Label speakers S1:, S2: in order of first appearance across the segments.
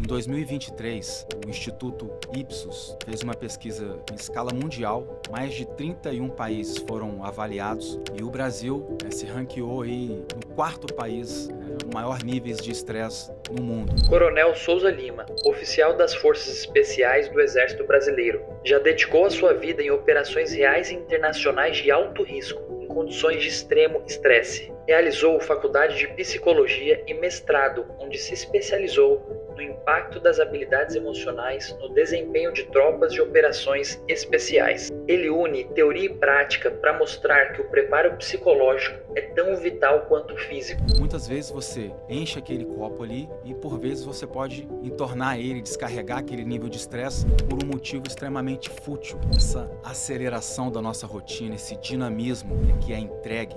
S1: 2023, o Instituto Ipsos fez uma pesquisa em escala mundial. Mais de 31 países foram avaliados e o Brasil se ranqueou aí no quarto país com maior níveis de estresse no mundo.
S2: Coronel Souza Lima, oficial das Forças Especiais do Exército Brasileiro, já dedicou a sua vida em operações reais e internacionais de alto risco, em condições de extremo estresse. Realizou faculdade de Psicologia e mestrado, onde se especializou no impacto das habilidades emocionais no desempenho de tropas de operações especiais. Ele une teoria e prática para mostrar que o preparo psicológico é tão vital quanto o físico.
S1: Muitas vezes você enche aquele copo ali e por vezes você pode entornar ele, descarregar aquele nível de estresse por um motivo extremamente fútil. Essa aceleração da nossa rotina, esse dinamismo que é entregue,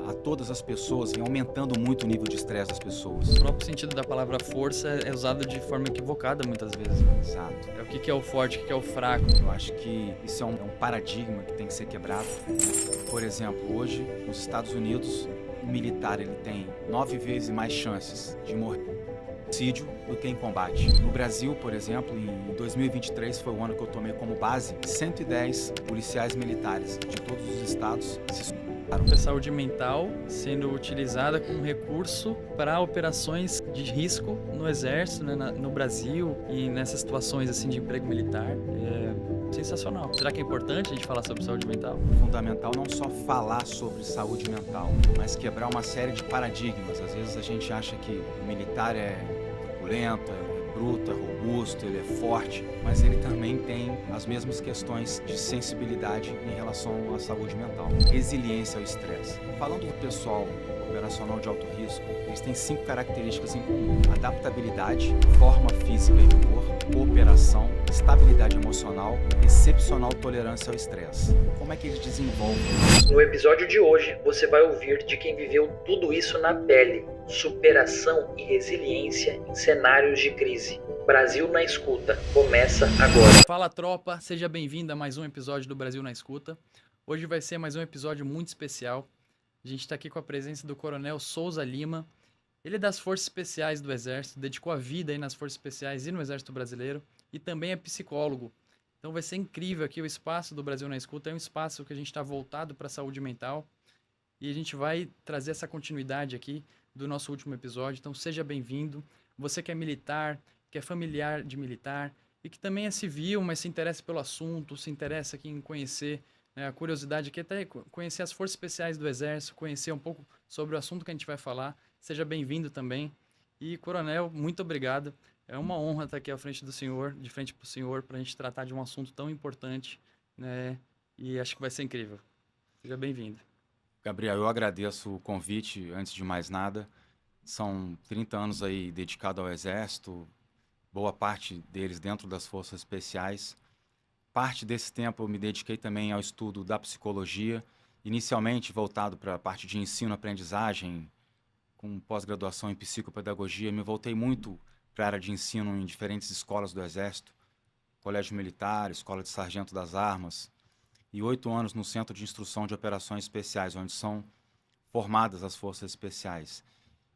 S1: a todas as pessoas, vem aumentando muito o nível de estresse das pessoas.
S3: O próprio sentido da palavra força é usado de forma equivocada muitas vezes.
S1: Exato.
S3: É o que é o forte, o que é o fraco.
S1: Eu acho que isso é um paradigma que tem que ser quebrado. Por exemplo, hoje, nos Estados Unidos, o militar ele tem 9 vezes mais chances de morrer em suicídio do que em combate. No Brasil, por exemplo, em 2023 foi o ano que eu tomei como base, 110 policiais militares de todos os estados se
S3: a saúde mental sendo utilizada como recurso para operações de risco no Exército, no Brasil e nessas situações assim de emprego militar. É sensacional. Será que é importante a gente falar sobre saúde mental?
S1: Fundamental não só falar sobre saúde mental, mas quebrar uma série de paradigmas. Às vezes a gente acha que o militar é truculento, bruto, é robusto, ele é forte, mas ele também tem as mesmas questões de sensibilidade em relação à saúde mental. Resiliência ao estresse. Falando do pessoal operacional de alto risco, eles têm 5 características em comum: adaptabilidade, forma física e vigor, cooperação, estabilidade emocional, excepcional tolerância ao estresse. Como é que eles desenvolvem?
S2: No episódio de hoje, você vai ouvir de quem viveu tudo isso na pele: superação e resiliência em cenários de crise. Brasil na Escuta começa agora.
S3: Fala, tropa, seja bem-vindo a mais um episódio do Brasil na Escuta. Hoje vai ser mais um episódio muito especial. A gente está aqui com a presença do Coronel Souza Lima. Ele é das Forças Especiais do Exército, dedicou a vida aí nas Forças Especiais e no Exército Brasileiro, e também é psicólogo. Então vai ser incrível aqui o espaço do Brasil na Escuta. É um espaço que a gente está voltado para a saúde mental e a gente vai trazer essa continuidade aqui do nosso último episódio. Então seja bem-vindo. Você que é militar, que é familiar de militar e que também é civil, mas se interessa pelo assunto, se interessa aqui em conhecer, a curiosidade aqui é até conhecer as Forças Especiais do Exército, conhecer um pouco sobre o assunto que a gente vai falar. Seja bem-vindo também. E, Coronel, muito obrigado. É uma honra estar aqui à frente do senhor, de frente para o senhor, para a gente tratar de um assunto tão importante, né? E acho que vai ser incrível. Seja bem-vindo.
S1: Gabriel, eu agradeço o convite, antes de mais nada. São 30 anos aí dedicado ao Exército, boa parte deles dentro das Forças Especiais. Parte desse tempo eu me dediquei também ao estudo da psicologia, inicialmente voltado para a parte de ensino-aprendizagem, com pós-graduação em psicopedagogia. Me voltei muito para a área de ensino em diferentes escolas do Exército, Colégio Militar, Escola de Sargento das Armas, e 8 anos no Centro de Instrução de Operações Especiais, onde são formadas as Forças Especiais.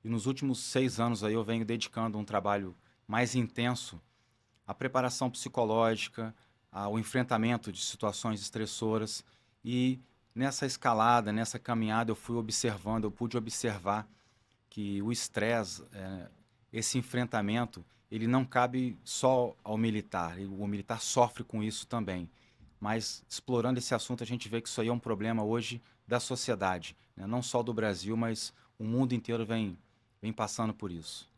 S1: E nos últimos 6 anos aí eu venho dedicando um trabalho mais intenso à preparação psicológica, ao enfrentamento de situações estressoras, e nessa escalada, nessa caminhada eu pude observar que o estresse, esse enfrentamento, ele não cabe só ao militar, o militar sofre com isso também. Mas explorando esse assunto a gente vê que isso aí é um problema hoje da sociedade, não só do Brasil, mas o mundo inteiro vem passando por isso.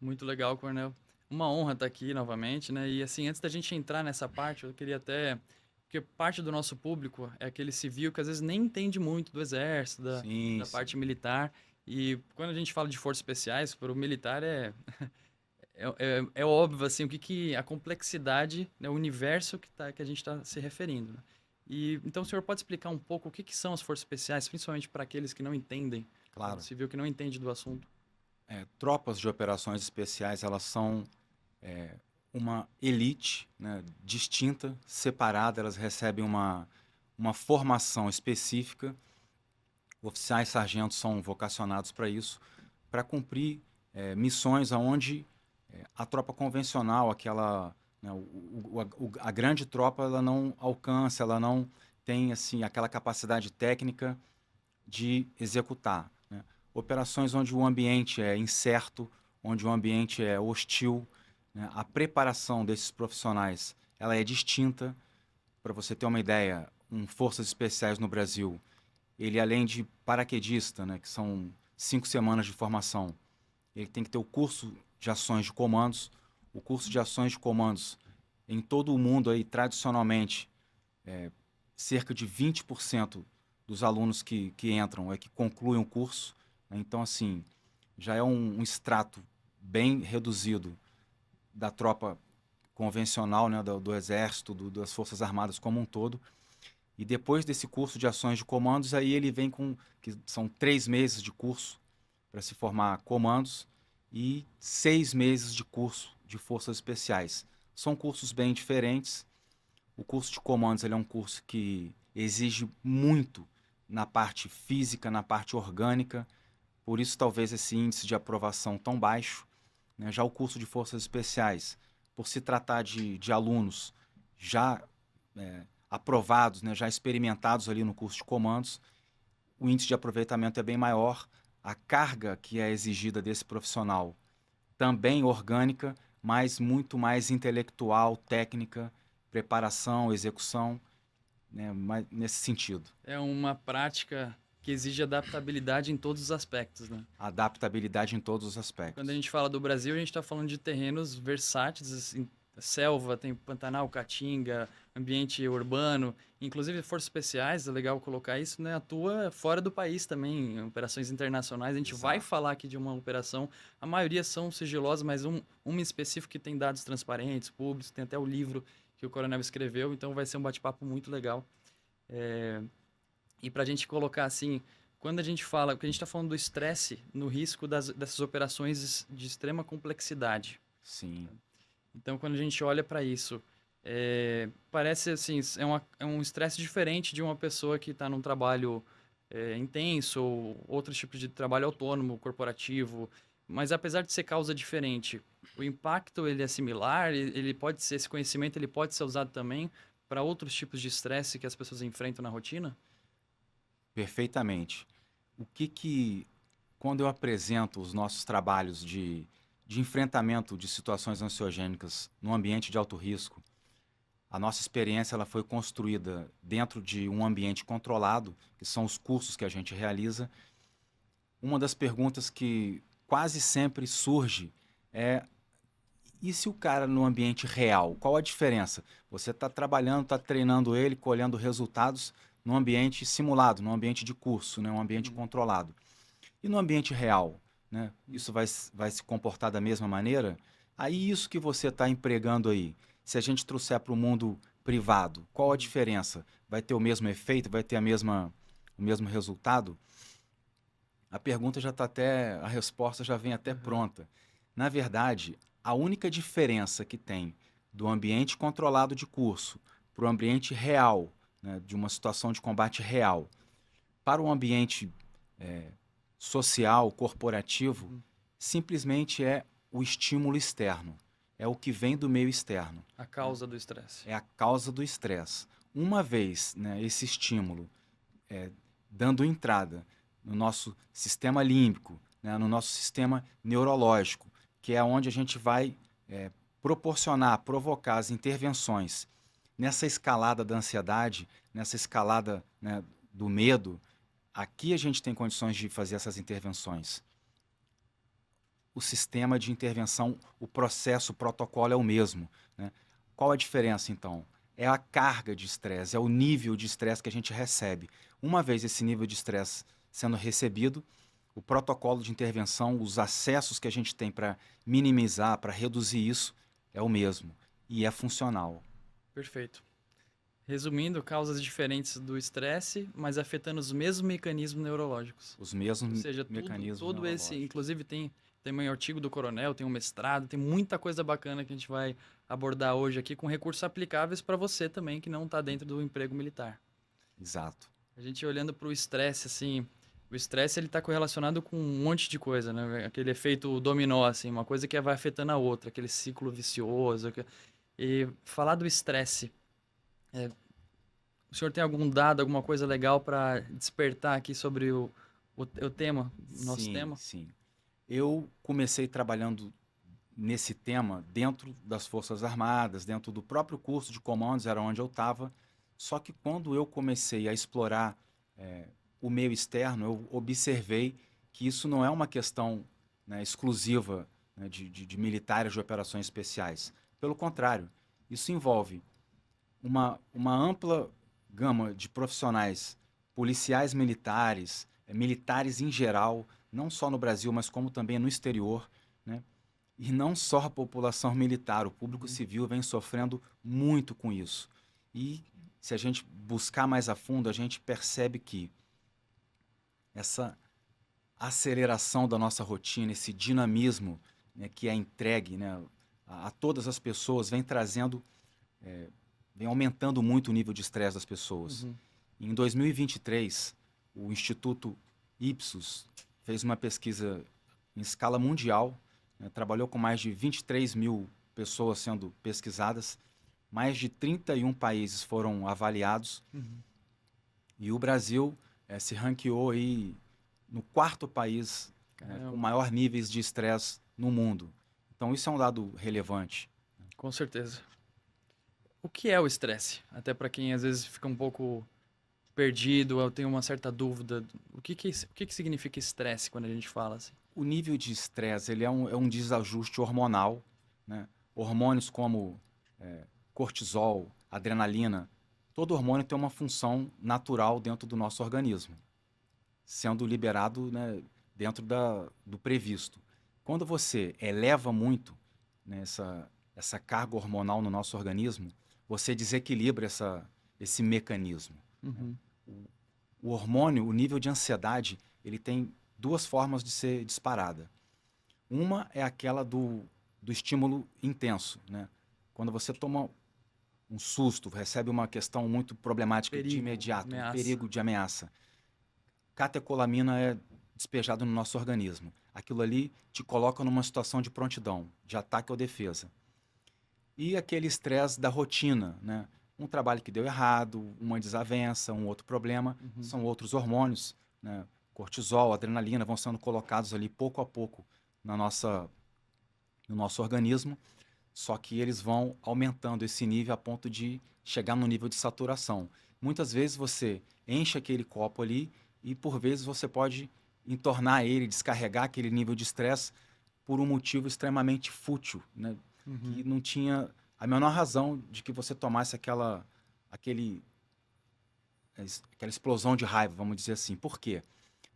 S3: Muito legal, Coronel. Uma honra estar aqui novamente, né? E assim, antes da gente entrar nessa parte, eu queria até... Porque parte do nosso público é aquele civil que às vezes nem entende muito do Exército, da parte militar. E quando a gente fala de forças especiais, para o militar é óbvio assim, a complexidade, né, o universo que a gente está se referindo. Né? E, então o senhor pode explicar um pouco o que são as forças especiais, principalmente para aqueles que não entendem,
S1: claro.
S3: O civil que não entende do assunto?
S1: Tropas de operações especiais, elas são uma elite, né, distinta, separada, elas recebem uma formação específica. Oficiais, sargentos são vocacionados para isso, para cumprir missões onde A tropa convencional, aquela, né, a grande tropa, ela não alcança, ela não tem assim aquela capacidade técnica de executar, né? Operações onde o ambiente é incerto, onde o ambiente é hostil, né? A preparação desses profissionais ela é distinta. Para você ter uma ideia, Forças Especiais no Brasil, ele além de paraquedista, né, que são 5 semanas de formação, ele tem que ter o curso de ações de comandos. O curso de ações de comandos em todo o mundo aí tradicionalmente cerca de 20% dos alunos que entram que concluem o curso, né? Então, assim, já é um extrato bem reduzido da tropa convencional, né, do Exército, das Forças Armadas como um todo. E depois desse curso de ações de comandos, aí ele vem que são 3 meses de curso para se formar comandos e 6 meses de curso de forças especiais. São cursos bem diferentes. O curso de comandos ele é um curso que exige muito na parte física, na parte orgânica, por isso talvez esse índice de aprovação tão baixo, né? Já o curso de forças especiais, por se tratar de alunos já aprovados, né, já experimentados ali no curso de comandos, o índice de aproveitamento é bem maior, a carga que é exigida desse profissional também orgânica, mas muito mais intelectual, técnica, preparação, execução, né, nesse sentido.
S3: É uma prática que exige adaptabilidade em todos os aspectos, né?
S1: Adaptabilidade em todos os
S3: Quando a
S1: aspectos.
S3: gente fala do Brasil, a gente está falando de terrenos versáteis, assim, selva, tem Pantanal, Caatinga, ambiente urbano, inclusive forças especiais, é legal colocar isso, né? Atua fora do país também, em operações internacionais. A gente vai
S1: Exato.
S3: falar aqui de uma operação, a maioria são sigilosas, mas uma em específico que tem dados transparentes, públicos, tem até o livro que o coronel escreveu, então vai ser um bate-papo muito legal. E para a gente colocar assim, quando a gente fala, porque a gente está falando do estresse no risco dessas operações de extrema complexidade.
S1: Sim.
S3: Então, quando a gente olha para isso, parece assim, é um estresse diferente de uma pessoa que está num trabalho intenso ou outros tipos de trabalho autônomo, corporativo. Mas apesar de ser causa diferente, o impacto ele é similar, ele pode ser, esse conhecimento ele pode ser usado também para outros tipos de estresse que as pessoas enfrentam na rotina?
S1: Perfeitamente. Quando eu apresento os nossos trabalhos de enfrentamento de situações ansiogênicas no ambiente de alto risco, a nossa experiência ela foi construída dentro de um ambiente controlado, que são os cursos que a gente realiza. Uma das perguntas que quase sempre surge é: e se o cara no ambiente real? Qual a diferença? Você está trabalhando, está treinando ele, colhendo resultados num ambiente simulado, num ambiente de curso, né? Um ambiente controlado. E no ambiente real, né? Isso vai se comportar da mesma maneira? Aí isso que você está empregando aí, se a gente trouxer para o mundo privado, qual a diferença? Vai ter o mesmo efeito? Vai ter o mesmo resultado? A pergunta já está até, a resposta já vem até pronta. Na verdade, a única diferença que tem do ambiente controlado de curso para o ambiente real, né, de uma situação de combate real, para o ambiente social, corporativo, simplesmente é o estímulo externo. É o que vem do meio externo.
S3: A causa do estresse.
S1: É a causa do estresse. Uma vez, né, esse estímulo dando entrada no nosso sistema límbico, né, no nosso sistema neurológico, que é onde a gente vai proporcionar, provocar as intervenções nessa escalada da ansiedade, nessa escalada, né, do medo. Aqui a gente tem condições de fazer essas intervenções. O sistema de intervenção, o processo, o protocolo é o mesmo, né? Qual a diferença, então? É a carga de estresse, é o nível de estresse que a gente recebe. Uma vez esse nível de estresse sendo recebido, o protocolo de intervenção, os acessos que a gente tem para minimizar, para reduzir isso, é o mesmo e é funcional.
S3: Perfeito. Resumindo, causas diferentes do estresse, mas afetando os mesmos mecanismos neurológicos.
S1: Os mesmos
S3: Ou seja,
S1: mecanismos
S3: todo esse,
S1: neurológicos.
S3: inclusive tem um artigo do coronel, tem um mestrado, tem muita coisa bacana que a gente vai abordar hoje aqui com recursos aplicáveis para você também que não está dentro do emprego militar.
S1: Exato.
S3: A gente olhando para o estresse, assim, O estresse ele está correlacionado com um monte de coisa, né? Aquele efeito dominó, assim, uma coisa que vai afetando a outra, aquele ciclo vicioso. E falar do estresse, o senhor tem algum dado, alguma coisa legal para despertar aqui sobre o tema, o nosso
S1: Sim,
S3: tema?
S1: sim. Eu comecei trabalhando nesse tema dentro das Forças Armadas, dentro do próprio curso de comandos, era onde eu estava. Só que quando eu comecei a explorar o meio externo, eu observei que isso não é uma questão, né, exclusiva, né, de militares de operações especiais. Pelo contrário, isso envolve uma ampla gama de profissionais, policiais militares, militares em geral, não só no Brasil, mas como também no exterior, né? E não só a população militar, o público
S3: Uhum.
S1: civil vem sofrendo muito com isso. E se a gente buscar mais a fundo, a gente percebe que essa aceleração da nossa rotina, esse dinamismo, né, que é entregue, né, a todas as pessoas, vem trazendo, vem aumentando muito o nível de estresse das pessoas.
S3: Uhum.
S1: Em 2023, o Instituto Ipsos fez uma pesquisa em escala mundial, né, trabalhou com mais de 23 mil pessoas sendo pesquisadas, mais de 31 países foram avaliados
S3: Uhum.
S1: e o Brasil se ranqueou aí no quarto país, né, com
S3: Caramba,
S1: maior níveis de estresse no mundo. Então isso é um dado relevante.
S3: com certeza. O que é o estresse? Até para quem às vezes fica um pouco perdido, ou tem uma certa dúvida, o que significa estresse quando a gente fala assim?
S1: O nível de estresse ele é um desajuste hormonal, né? Hormônios como cortisol, adrenalina, todo hormônio tem uma função natural dentro do nosso organismo, sendo liberado, né, dentro do previsto. Quando você eleva muito, né, essa carga hormonal no nosso organismo, você desequilibra esse mecanismo.
S3: Uhum.
S1: O hormônio, o nível de ansiedade, ele tem duas formas de ser disparada. Uma é aquela do estímulo intenso, né? Quando você toma um susto, recebe uma questão muito problemática de
S3: Perigo,
S1: imediato, um
S3: ameaça.
S1: perigo de ameaça. Catecolamina é despejado no nosso organismo. Aquilo ali te coloca numa situação de prontidão, de ataque ou defesa. E aquele estresse da rotina, né? Um trabalho que deu errado, uma desavença, um outro problema,
S3: Uhum.
S1: são outros hormônios, né? Cortisol, adrenalina vão sendo colocados ali pouco a pouco na no nosso organismo, só que eles vão aumentando esse nível a ponto de chegar no nível de saturação. Muitas vezes você enche aquele copo ali e por vezes você pode entornar ele, descarregar aquele nível de estresse por um motivo extremamente fútil, né? Que
S3: Uhum.
S1: não tinha a menor razão de que você tomasse aquele, aquela explosão de raiva, vamos dizer assim. Por quê?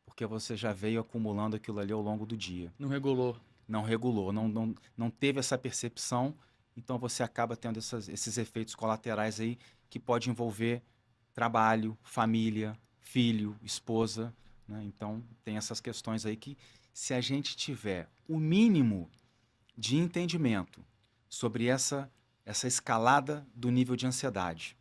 S1: Porque você já veio acumulando aquilo ali ao longo do dia.
S3: Não regulou.
S1: Não regulou, não teve essa percepção, então você acaba tendo esses efeitos colaterais aí que pode envolver trabalho, família, filho, esposa, né? Então tem essas questões aí que se a gente tiver o mínimo de entendimento sobre essa escalada do nível de ansiedade,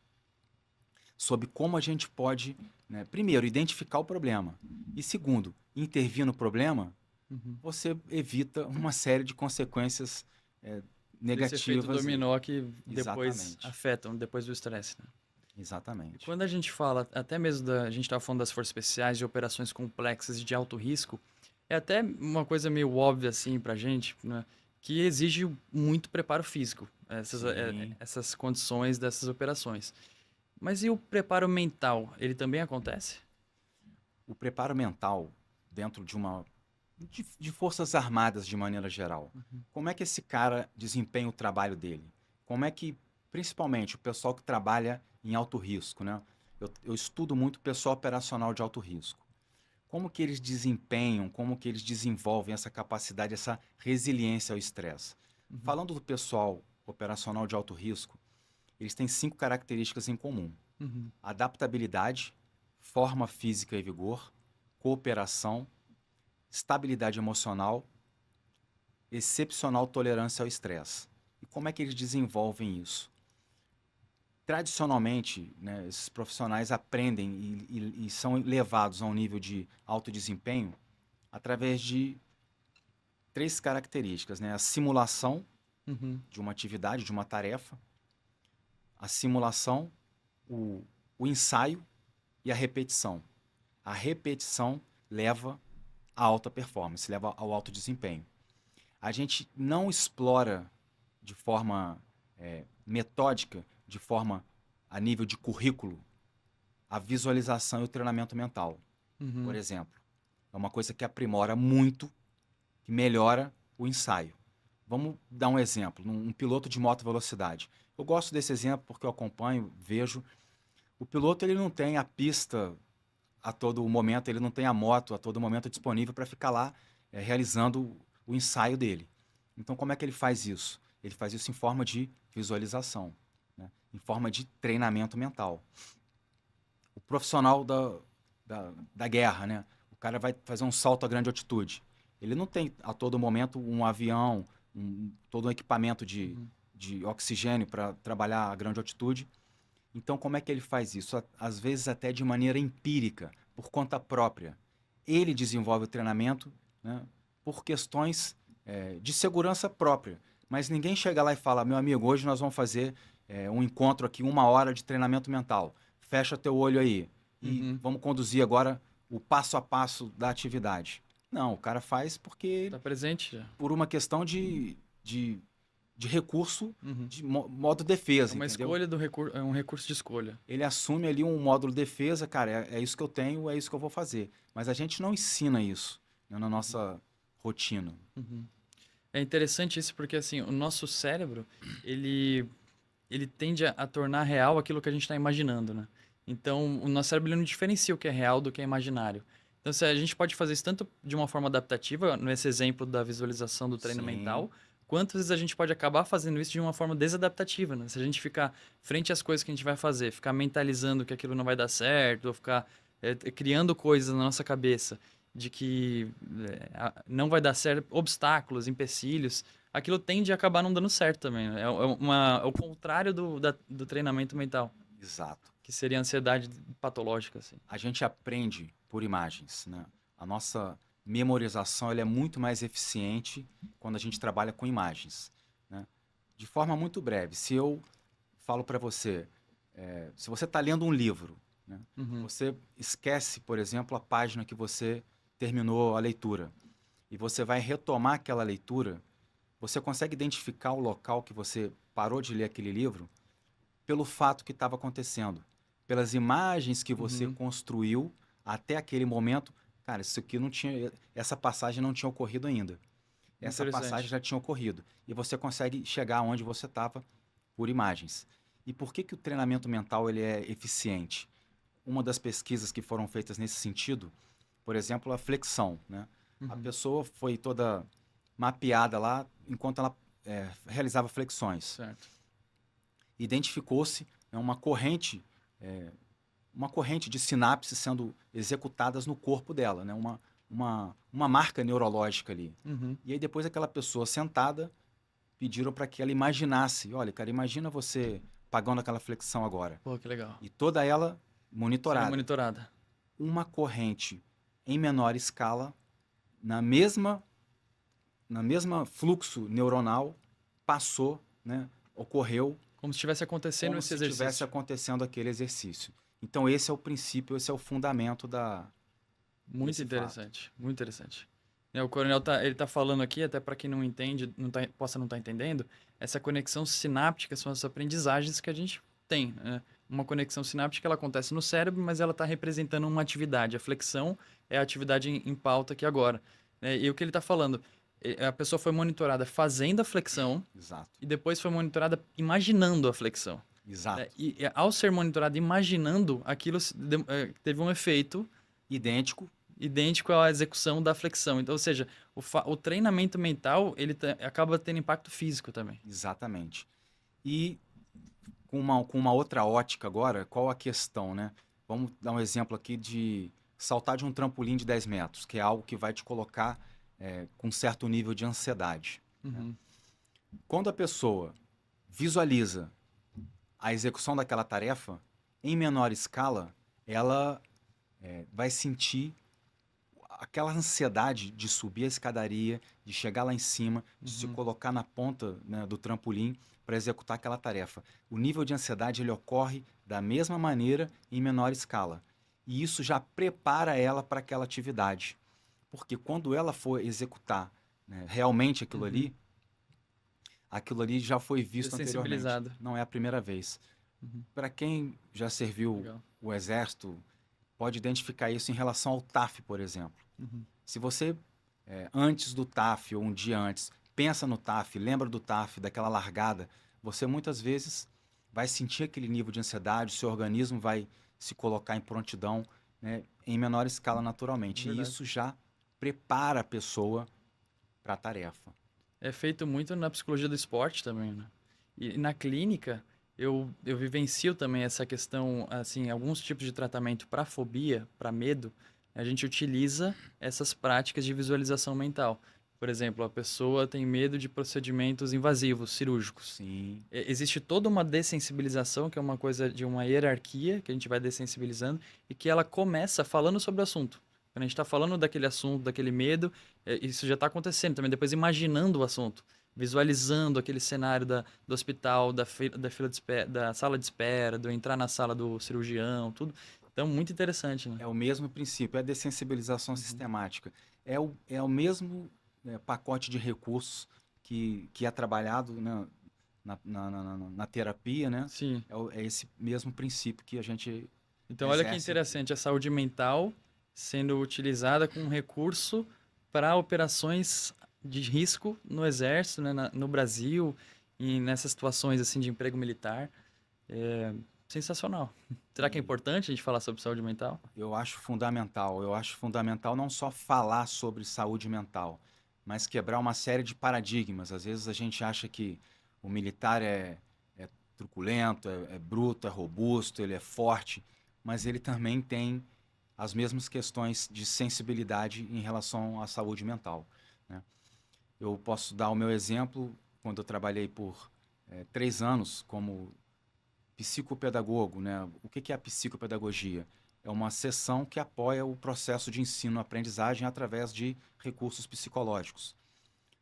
S1: sobre como a gente pode, né, primeiro, identificar o problema e, segundo, intervir no problema,
S3: Uhum.
S1: você evita uma série de consequências
S3: Desse efeito
S1: negativas.
S3: dominó que depois
S1: Exatamente,
S3: afetam, depois do estresse, né? E
S1: exatamente.
S3: quando a gente fala, até mesmo a gente estava falando das forças especiais, de operações complexas e de alto risco, é até uma coisa meio óbvia assim pra gente, né? Que exige muito preparo físico,
S1: Sim,
S3: essas condições dessas operações. Mas e o preparo mental? Ele também acontece?
S1: o preparo mental dentro de forças armadas de maneira geral. Como é que esse cara desempenha o trabalho dele? Como é que, principalmente, o pessoal que trabalha em alto risco, né? Eu estudo muito pessoal operacional de alto risco. Como que eles desempenham, como que eles desenvolvem essa capacidade, essa resiliência ao estresse?
S3: Uhum.
S1: Falando do pessoal operacional de alto risco, eles têm 5 características em comum:
S3: Uhum.
S1: adaptabilidade, forma física e vigor, cooperação, estabilidade emocional, excepcional tolerância ao estresse. E como é que eles desenvolvem isso? tradicionalmente, né, esses profissionais aprendem e são levados a um nível de alto desempenho através de 3 características, né? A simulação
S3: Uhum.
S1: de uma atividade, de uma tarefa, a simulação, o ensaio e a repetição. A repetição leva à alta performance, leva ao alto desempenho. A gente não explora de forma metódica, de forma a nível de currículo, a visualização e o treinamento mental, por
S3: Uhum.
S1: exemplo. É uma coisa que aprimora muito, que melhora o ensaio. Vamos dar um exemplo, um piloto de moto velocidade. Eu gosto desse exemplo porque eu acompanho, vejo. O piloto ele não tem a pista a todo momento, ele não tem a moto a todo momento disponível para ficar lá realizando o ensaio dele. Então, como é que ele faz isso? Ele faz isso em forma de visualização, né? Em forma de treinamento mental. O profissional da guerra, né? O cara vai fazer um salto a grande altitude. Ele não tem a todo momento um avião, todo um equipamento de oxigênio para trabalhar a grande altitude. Então, como é que ele faz isso? Às vezes até de maneira empírica, por conta própria. Ele desenvolve o treinamento, né, por questões de segurança própria. Mas ninguém chega lá e fala, meu amigo, hoje nós vamos fazer um encontro aqui, 1 hora de treinamento mental. Fecha teu olho aí e
S3: Uhum.
S1: vamos conduzir agora o passo a passo da atividade. Não, o cara faz porque
S3: Tá presente já.
S1: por uma questão de recurso
S3: Uhum.
S1: de modo
S3: É
S1: defesa,
S3: uma
S1: entendeu?
S3: escolha do recurso, é um recurso de escolha.
S1: Ele assume ali um módulo defesa, cara, é isso que eu tenho, é isso que eu vou fazer. Mas a gente não ensina isso, né, na nossa rotina.
S3: Uhum. É interessante isso porque assim, o nosso cérebro, ele tende a tornar real aquilo que a gente está imaginando, né? Então, o nosso cérebro ele não diferencia o que é real do que é imaginário. Então, se a gente pode fazer isso tanto de uma forma adaptativa, nesse exemplo da visualização do treino
S1: Sim,
S3: mental, quanto às vezes a gente pode acabar fazendo isso de uma forma desadaptativa, né? Se a gente ficar frente às coisas que a gente vai fazer, ficar mentalizando que aquilo não vai dar certo, ou ficar criando coisas na nossa cabeça de que não vai dar certo, obstáculos, empecilhos, aquilo tende a acabar não dando certo também, né? É o contrário do treinamento mental,
S1: exato.
S3: que seria a ansiedade patológica, assim.
S1: A gente aprende por imagens, né? A nossa memorização ela é muito mais eficiente quando a gente trabalha com imagens, né? De forma muito breve, se eu falo para você, se você está lendo um livro, né?
S3: Uhum.
S1: Você esquece, por exemplo, a página que você terminou a leitura e você vai retomar aquela leitura, você consegue identificar o local que você parou de ler aquele livro pelo fato que estava acontecendo, pelas imagens que você
S3: Uhum.
S1: construiu até aquele momento. Cara, isso aqui não tinha, essa passagem não tinha ocorrido ainda. Essa passagem
S3: Interessante.
S1: já tinha ocorrido. E você consegue chegar onde você estava por imagens. E por que que o treinamento mental ele é eficiente? Uma das pesquisas que foram feitas nesse sentido, por exemplo, a flexão, né? A
S3: Uhum.
S1: pessoa foi toda mapeada lá enquanto ela realizava flexões.
S3: Certo.
S1: Identificou-se, né, uma corrente de sinapses sendo executadas no corpo dela, né? Uma marca neurológica ali.
S3: Uhum.
S1: E aí depois aquela pessoa sentada, pediram para que ela imaginasse, olha, cara, imagina você pagando aquela flexão agora.
S3: Pô, que legal.
S1: E toda ela
S3: Sendo
S1: monitorada.
S3: monitorada.
S1: Uma corrente em menor escala, na mesma fluxo neuronal, passou, né, ocorreu
S3: Como se estivesse acontecendo
S1: como
S3: esse
S1: se estivesse
S3: exercício.
S1: acontecendo aquele exercício. Então esse é o princípio, esse é o fundamento
S3: Muito
S1: desse fato.
S3: interessante, muito interessante. O coronel ele tá falando aqui, até para quem não entende, possa não estar entendendo, essa conexão sináptica são as aprendizagens que a gente tem, né? Uma conexão sináptica ela acontece no cérebro, mas ela está representando uma atividade. A flexão é a atividade em pauta aqui agora, né? E o que ele está falando, a pessoa foi monitorada fazendo a flexão
S1: Exato,
S3: e depois foi monitorada imaginando a flexão.
S1: exato.
S3: E ao ser monitorada imaginando, aquilo teve um efeito
S1: Idêntico,
S3: idêntico à execução da flexão. Então, ou seja, o treinamento mental ele acaba tendo impacto físico também.
S1: exatamente. E com uma outra ótica agora, qual a questão, né? Vamos dar um exemplo aqui de saltar de um trampolim de 10 metros, que é algo que vai te colocar com certo nível de ansiedade.
S3: Uhum.
S1: Quando a pessoa visualiza a execução daquela tarefa, em menor escala, ela vai sentir aquela ansiedade de subir a escadaria, de chegar lá em cima, de se
S3: Uhum.
S1: colocar na ponta, né, do trampolim para executar aquela tarefa. O nível de ansiedade ele ocorre da mesma maneira em menor escala. E isso já prepara ela para aquela atividade. Porque quando ela for executar, né, realmente
S3: Uhum.
S1: aquilo ali já foi visto anteriormente.
S3: Dessensibilizado.
S1: Não é a primeira vez.
S3: Uhum.
S1: Para quem já serviu
S3: Legal.
S1: o exército, pode identificar isso em relação ao TAF, por exemplo.
S3: Uhum.
S1: Se você, antes do TAF ou um dia antes, pensa no TAF, lembra do TAF, daquela largada, você muitas vezes vai sentir aquele nível de ansiedade, o seu organismo vai se colocar em prontidão, né, em menor escala naturalmente. E
S3: Verdade.
S1: isso já prepara a pessoa para a tarefa.
S3: É feito muito na psicologia do esporte também, né? E na clínica, eu vivencio também essa questão, assim, alguns tipos de tratamento para fobia, para medo, a gente utiliza essas práticas de visualização mental. Por exemplo, a pessoa tem medo de procedimentos invasivos, cirúrgicos.
S1: Sim,
S3: Existe toda uma dessensibilização, que é uma coisa de uma hierarquia, que a gente vai dessensibilizando, e que ela começa falando sobre o assunto. Quando a gente está falando daquele assunto, daquele medo, isso já está acontecendo também. Depois imaginando o assunto, visualizando aquele cenário do hospital, da fila de espera, da sala de espera, do entrar na sala do cirurgião, tudo. Então, muito interessante, né?
S1: é o mesmo princípio, é a dessensibilização
S3: Uhum.
S1: sistemática. É o mesmo, pacote de recursos que é trabalhado, né, na terapia, né?
S3: Sim.
S1: É esse mesmo princípio que a gente
S3: Então, olha que
S1: exerce aqui.
S3: interessante, a saúde mental sendo utilizada como um recurso para operações de risco no exército, né, no Brasil, e nessas situações assim de emprego militar. É sensacional. Será que é
S1: E
S3: importante a gente falar sobre saúde mental?
S1: eu acho fundamental não só falar sobre saúde mental, mas quebrar uma série de paradigmas. Às vezes a gente acha que o militar é truculento, é bruto, é robusto, ele é forte, mas ele também tem as mesmas questões de sensibilidade em relação à saúde mental, né? Eu posso dar o meu exemplo quando eu trabalhei por 3 anos como psicopedagogo, né? O que é a psicopedagogia? É uma seção que apoia o processo de ensino-aprendizagem através de recursos psicológicos.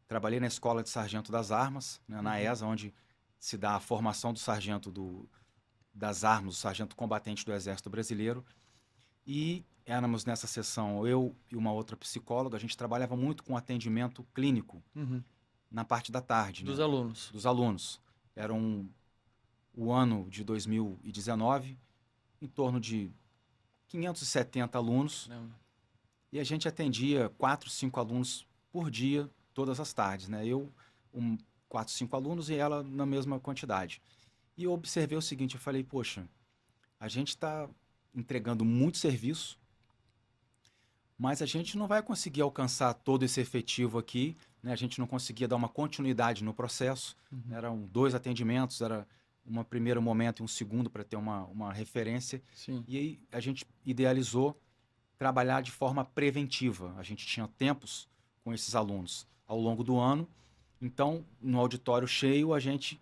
S1: Trabalhei na Escola de Sargento das Armas, né, na
S3: Uhum.
S1: ESA, onde se dá a formação do sargento das armas, do sargento combatente do Exército Brasileiro. E éramos nessa sessão, eu e uma outra psicóloga, a gente trabalhava muito com atendimento clínico
S3: Uhum.
S1: na parte da tarde,
S3: Dos
S1: né,
S3: alunos.
S1: dos alunos. Eram o ano de 2019, em torno de 570 alunos,
S3: Caramba.
S1: e a gente atendia 4, 5 alunos por dia, todas as tardes, né? Eu, 4, 5 alunos e ela na mesma quantidade. E eu observei o seguinte, eu falei, poxa, a gente está entregando muito serviço, mas a gente não vai conseguir alcançar todo esse efetivo aqui, né? A gente não conseguia dar uma continuidade no processo,
S3: Uhum.
S1: eram 2 atendimentos, era um primeiro momento e um segundo para ter uma referência,
S3: Sim.
S1: e aí a gente idealizou trabalhar de forma preventiva. A gente tinha tempos com esses alunos ao longo do ano, então no auditório cheio a gente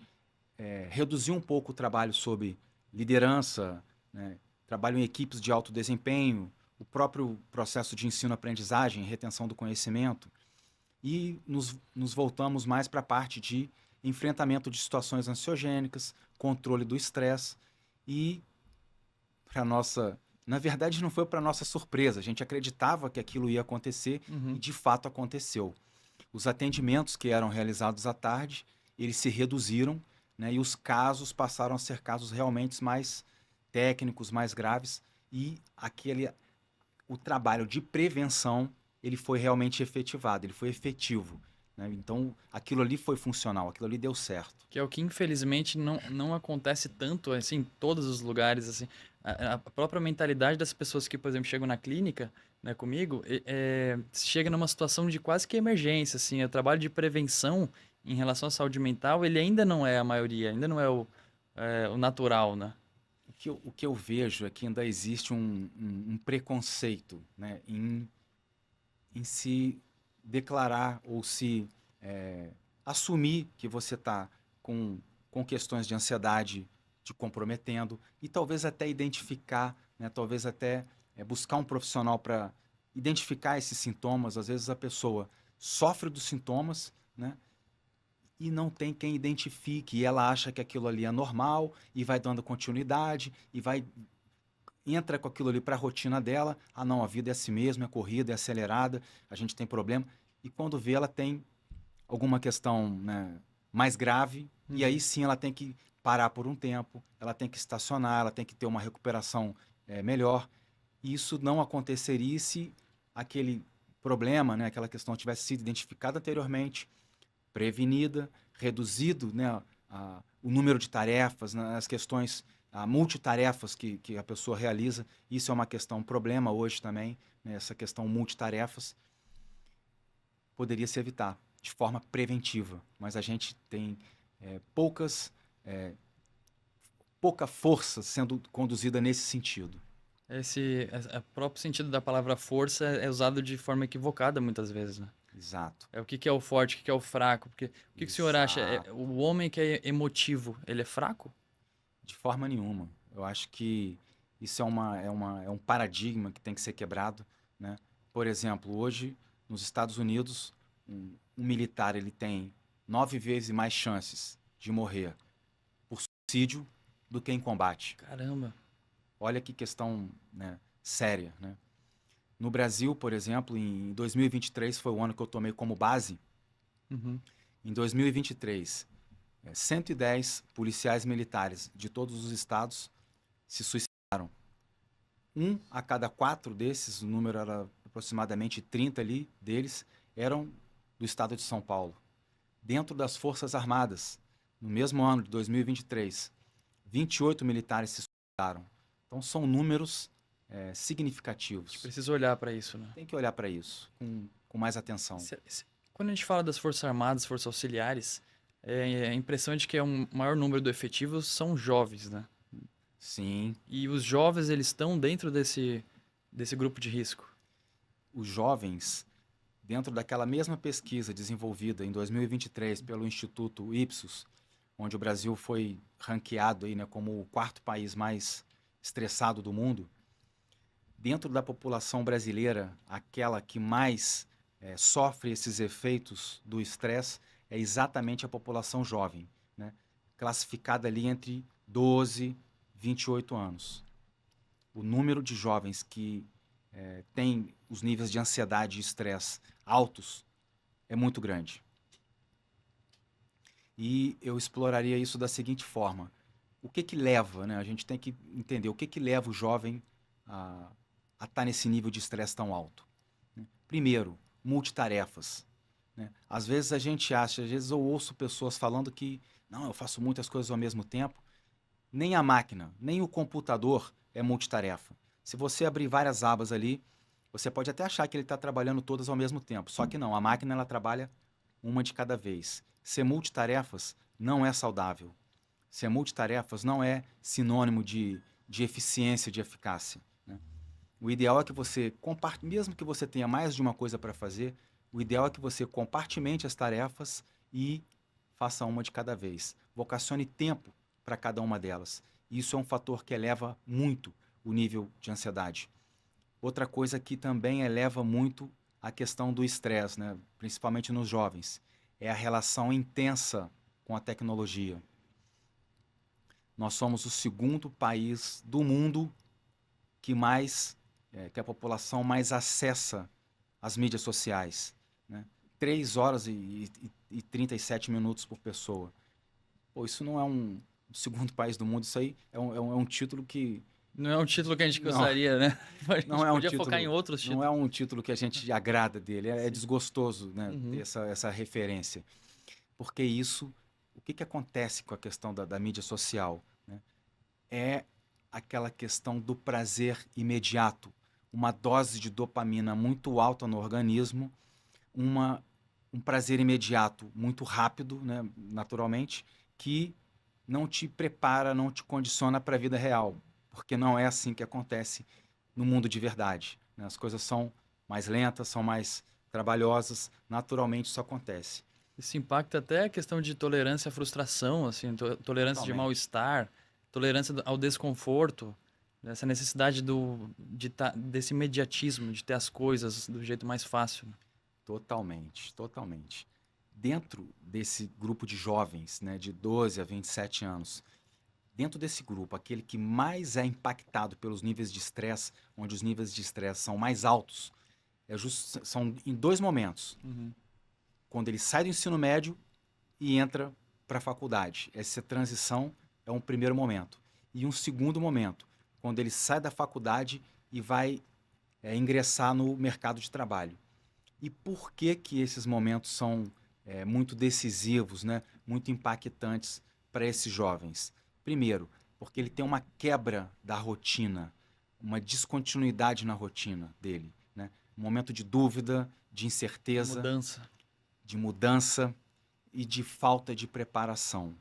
S1: reduziu um pouco o trabalho sobre liderança, né? Trabalho em equipes de alto desempenho, o próprio processo de ensino-aprendizagem, retenção do conhecimento, e nos voltamos mais para a parte de enfrentamento de situações ansiogênicas, controle do estresse e, para nossa, na verdade, não foi para nossa surpresa, a gente acreditava que aquilo ia acontecer e
S3: Uhum.
S1: de fato aconteceu. Os atendimentos que eram realizados à tarde, eles se reduziram, né, e os casos passaram a ser casos realmente mais técnicos, mais graves, e o trabalho de prevenção ele foi realmente efetivado, ele foi efetivo, né? Então aquilo ali foi funcional, aquilo ali deu certo.
S3: Que é o que infelizmente não acontece tanto assim em todos os lugares assim. A própria mentalidade das pessoas que, por exemplo, chegam na clínica, né, comigo, chega numa situação de quase que emergência, assim, o trabalho de prevenção em relação à saúde mental, ele ainda não é a maioria, ainda não é o natural, né?
S1: O que eu vejo é que ainda existe um preconceito, né, em se declarar ou se assumir que você está com, com questões de ansiedade te comprometendo, e talvez até identificar, né, talvez até buscar um profissional para identificar esses sintomas. Às vezes a pessoa sofre dos sintomas, né, e não tem quem identifique, e ela acha que aquilo ali é normal, e vai dando continuidade, e entra com aquilo ali para a rotina dela. Ah, não, a vida é assim mesmo, é corrida, é acelerada, a gente tem problema. E quando vê, ela tem alguma questão, né, mais grave, e aí sim ela tem que parar por um tempo, ela tem que estacionar, ela tem que ter uma recuperação melhor. E isso não aconteceria se aquele problema, né, aquela questão tivesse sido identificada anteriormente, prevenida, reduzido, né, o número de tarefas, né, as questões, multitarefas que a pessoa realiza. Isso é uma questão, um problema hoje também, né, essa questão multitarefas. Poderia se evitar de forma preventiva, mas a gente tem pouca força sendo conduzida nesse sentido.
S3: O próprio sentido da palavra força é usado de forma equivocada muitas vezes, né?
S1: Exato.
S3: É o que é o forte, o que é o fraco. Porque o que o senhor acha?
S1: Exato.
S3: O homem que é emotivo, ele é fraco?
S1: De forma nenhuma. Eu acho que isso é um paradigma que tem que ser quebrado, né? Por exemplo, hoje, nos Estados Unidos, um militar ele tem 9 vezes mais chances de morrer por suicídio do que em combate.
S3: Caramba.
S1: Olha que questão, né, séria, né? No Brasil, por exemplo, em 2023 foi o ano que eu tomei como base. Em 2023, 110 policiais militares de todos os estados se suicidaram. 1 a cada 4 desses, o número era aproximadamente 30 ali deles, eram do estado de São Paulo. Dentro das Forças Armadas, no mesmo ano de 2023, 28 militares se suicidaram. Então são números significativos.
S3: A gente precisa olhar para isso, né?
S1: Tem que olhar para isso com mais atenção.
S3: Quando a gente fala das Forças Armadas, Forças Auxiliares, a impressão é de que o maior número do efetivo são jovens, né?
S1: Sim.
S3: E os jovens, eles estão dentro desse grupo de risco.
S1: Os jovens, dentro daquela mesma pesquisa desenvolvida em 2023 pelo Instituto Ipsos, onde o Brasil foi ranqueado aí, né, como o 4º país mais estressado do mundo, dentro da população brasileira, aquela que mais sofre esses efeitos do estresse é exatamente a população jovem, né, classificada ali entre 12 e 28 anos. O número de jovens que tem os níveis de ansiedade e estresse altos é muito grande. E eu exploraria isso da seguinte forma. O que leva, né? A gente tem que entender o que leva o jovem a estar nesse nível de estresse tão alto. Primeiro, multitarefas, né? Às vezes a gente acha, às vezes eu ouço pessoas falando que não, eu faço muitas coisas ao mesmo tempo. Nem a máquina, nem o computador é multitarefa. Se você abrir várias abas ali, você pode até achar que ele está trabalhando todas ao mesmo tempo. Só que não, a máquina ela trabalha uma de cada vez. Ser multitarefas não é saudável. Ser multitarefas não é sinônimo de eficiência, de eficácia, né? O ideal é que você, mesmo que você tenha mais de uma coisa para fazer, o ideal é que você compartimente as tarefas e faça uma de cada vez. Vocacione tempo para cada uma delas. Isso é um fator que eleva muito o nível de ansiedade. Outra coisa que também eleva muito a questão do estresse, né? Principalmente nos jovens, é a relação intensa com a tecnologia. Nós somos o 2º país do mundo que a população mais acessa as mídias sociais, né? 3 horas e 37 minutos por pessoa. Pô, isso não é um 2º país do mundo, isso aí é um título que...
S3: Não é um título que a gente gostaria, né? A gente
S1: não é um
S3: podia
S1: título,
S3: focar em outros títulos.
S1: Não é um título que a gente agrada dele, é desgostoso, né, ter essa referência. Porque isso, o que acontece com a questão da mídia social, né? É aquela questão do prazer imediato, uma dose de dopamina muito alta no organismo, um prazer imediato muito rápido, né, naturalmente, que não te prepara, não te condiciona para a vida real, porque não é assim que acontece no mundo de verdade, né? As coisas são mais lentas, são mais trabalhosas, naturalmente isso acontece.
S3: Isso impacta até a questão de tolerância à frustração, assim, tolerância de
S1: Totalmente.
S3: mal-estar, tolerância ao desconforto, essa necessidade desse imediatismo, de ter as coisas do jeito mais fácil.
S1: Totalmente, totalmente. Dentro desse grupo de jovens, né, de 12 a 27 anos, dentro desse grupo, aquele que mais é impactado pelos níveis de estresse, onde os níveis de estresse são mais altos, são em 2 momentos.
S3: Uhum.
S1: Quando ele sai do ensino médio e entra para a faculdade. Essa transição é um primeiro momento. E um segundo momento, quando ele sai da faculdade e vai ingressar no mercado de trabalho. E por que que esses momentos são muito decisivos, né? Muito impactantes para esses jovens? Primeiro, porque ele tem uma quebra da rotina, uma descontinuidade na rotina dele, né? Um momento de dúvida, de incerteza, de mudança e de falta de preparação.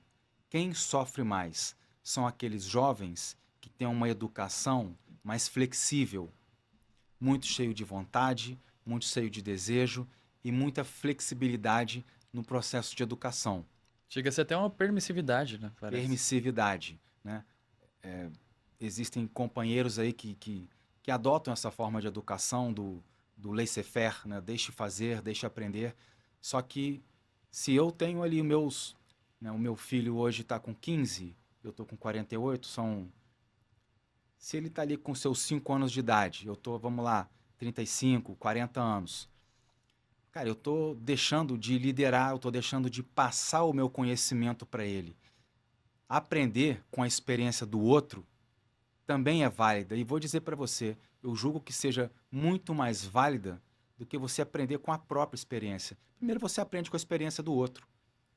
S1: Quem sofre mais são aqueles jovens que têm uma educação mais flexível, muito cheio de vontade, muito cheio de desejo e muita flexibilidade no processo de educação.
S3: Chega a ser até uma permissividade, né?
S1: Parece. Permissividade, né? Existem companheiros aí que adotam essa forma de educação do laissez-faire, né? Deixe fazer, deixe aprender. Só que se eu tenho ali o meu filho hoje está com 15, eu estou com 48, se ele está ali com seus 5 anos de idade, eu estou, vamos lá, 35, 40 anos. Cara, eu estou deixando de liderar, eu estou deixando de passar o meu conhecimento para ele. Aprender com a experiência do outro também é válida. E vou dizer para você, eu julgo que seja muito mais válida do que você aprender com a própria experiência. Primeiro você aprende com a experiência do outro,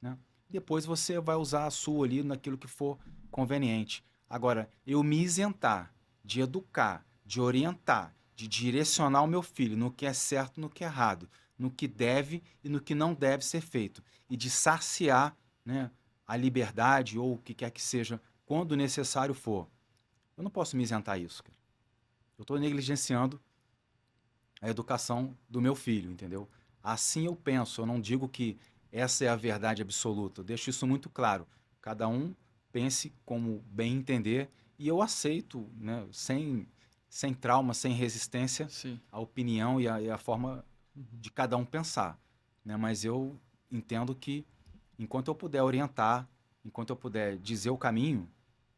S1: né? Depois você vai usar a sua ali naquilo que for conveniente. Agora, eu me isentar de educar, de orientar, de direcionar o meu filho no que é certo e no que é errado, no que deve e no que não deve ser feito, e de saciar, né, a liberdade ou o que quer que seja, quando necessário for. Eu não posso me isentar disso, cara. Eu estou negligenciando a educação do meu filho, entendeu? Assim eu penso, eu não digo que essa é a verdade absoluta, eu deixo isso muito claro. Cada um pense como bem entender e eu aceito, né, sem trauma, sem resistência,
S3: Sim,
S1: a opinião e a forma de cada um pensar, né? Mas eu entendo que enquanto eu puder orientar, enquanto eu puder dizer o caminho,